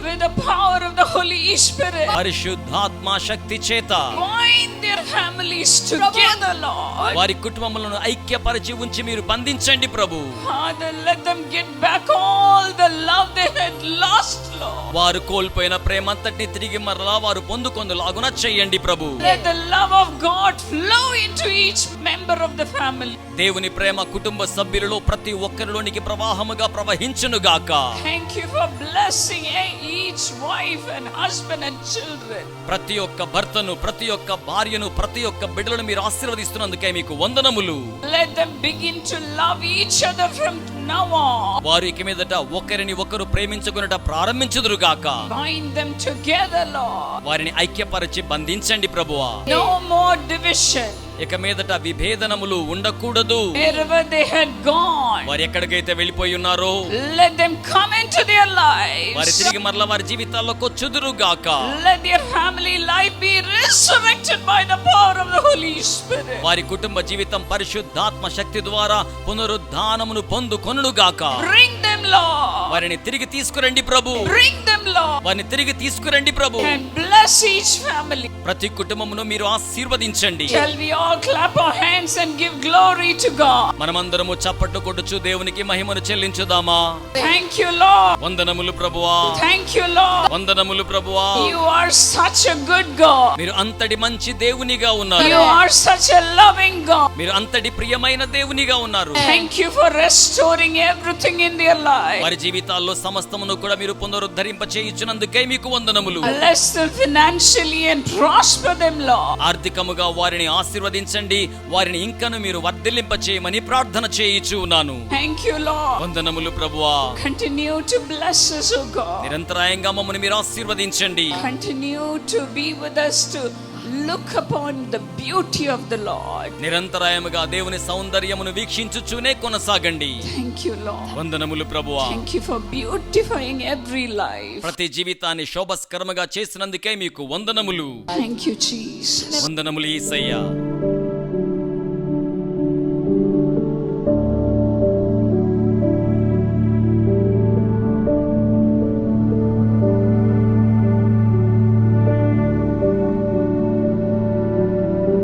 with the power of the Holy Spirit. పరిశుద్ధాత్మ శక్తి చేత Bind their families together, Lord. వారి కుటుంబములను ఐక్యపరిచి ఉంచి మీరు బంధించండి ప్రభు. Father, let them get back all the love they had lost, Lord. వారు కోల్పోయిన ప్రేమ అంతటిని తిరిగి మరలా వారు పొందుకొందులాగున చేయండి ప్రభు. Let the love of God flow into each member of the family. దేవుని ప్రేమ కుటుంబ సభ్యులలో ప్రతి ఒక్కరిలోనికి ప్రవాహముగా ప్రవహించును గాక. Thank you for blessing each wife and husband and children. ప్రతి ఒక్క భర్తను, ప్రతి ఒక్క భార్యను, ప్రతి ఒక్క బిడ్డలను మీరు ఆశీర్వదిస్తున్నందుకే మీకు వందనములు. Let them begin to love each other from now on. వారు ఇక మీదట ఒకరిని ఒకరు ప్రేమించుకొనుట ప్రారంభించుదురు గాక. Bind them together, Lord. వారిని ఐక్యపరిచి బంధించండి ప్రభువా. No more division. ఇక మీదట విభేదనములు ఉండకూడదు. Wherever they had gone, వారు ఎక్కడికైతే వెళ్ళిపోయి ఉన్నారో let them come into their lives. వారి తిరిగి మరలా వారి జీవితాల్లోకి వచ్చుదురు గాక. Let their family life be resurrected by the power of the Holy Spirit. వారి కుటుంబ జీవితం పరిశుద్ధాత్మ శక్తి ద్వారా పునరుద్ధానమును పొందుకొనును గాక. Bring them, Lord. వారిని తిరిగి తీసుకురండి ప్రభు. Bring them, Lord. వారిని తిరిగి తీసుకురండి ప్రభు. And bless each family. ప్రతి కుటుంబమును మీరు ఆశీర్వదించండి. Shall we all clap our hands and give glory to God? మనమందరము చప్పట్లు కొట్టుచు దేవునికి మహిమను చెల్లించుదామా. Thank you, Lord. వందనములు ప్రభువా. Thank you, Lord. వందనములు ప్రభువా. You are such a good God. మీరు అంతటి మంచి దేవునిగా ఉన్నారు. You are such a loving God. మీరు అంతటి ప్రియమైన దేవునిగా ఉన్నారు. Thank you for restoring everything in their life. వారి జీవితాల్లో సమస్తమును కూడా మీరు పునరుద్ధరింప చేయుచున్నందుకై మీకు వందనములు. Bless them financially and prosper them, Lord. ఆర్థికముగా వారిని ఆశీర్వదించండి. వారిని ఇంకను మీరు వర్ధిల్లింప చేయమని ప్రార్థన చేయుచు ఉన్నాను. Thank you, Lord. వందనములు ప్రభువా. Continue to bless us, O God. నిరంతరాయంగా మమ్మల్ని మీరు ఆశీర్వదించండి. Continue to be with us to look upon the beauty of the Lord. నిరంతరాయముగా దేవుని సౌందర్యమును వీక్షించుచునే కొనసాగండి. Thank you, Lord. వందనములు ప్రభువా. Thank you for beautifying every life. ప్రతి జీవితాన్ని శోభస్కరముగా చేసినందుకే మీకు వందనములు. Thank you, Jesus. వందనములు యేసయ్యా.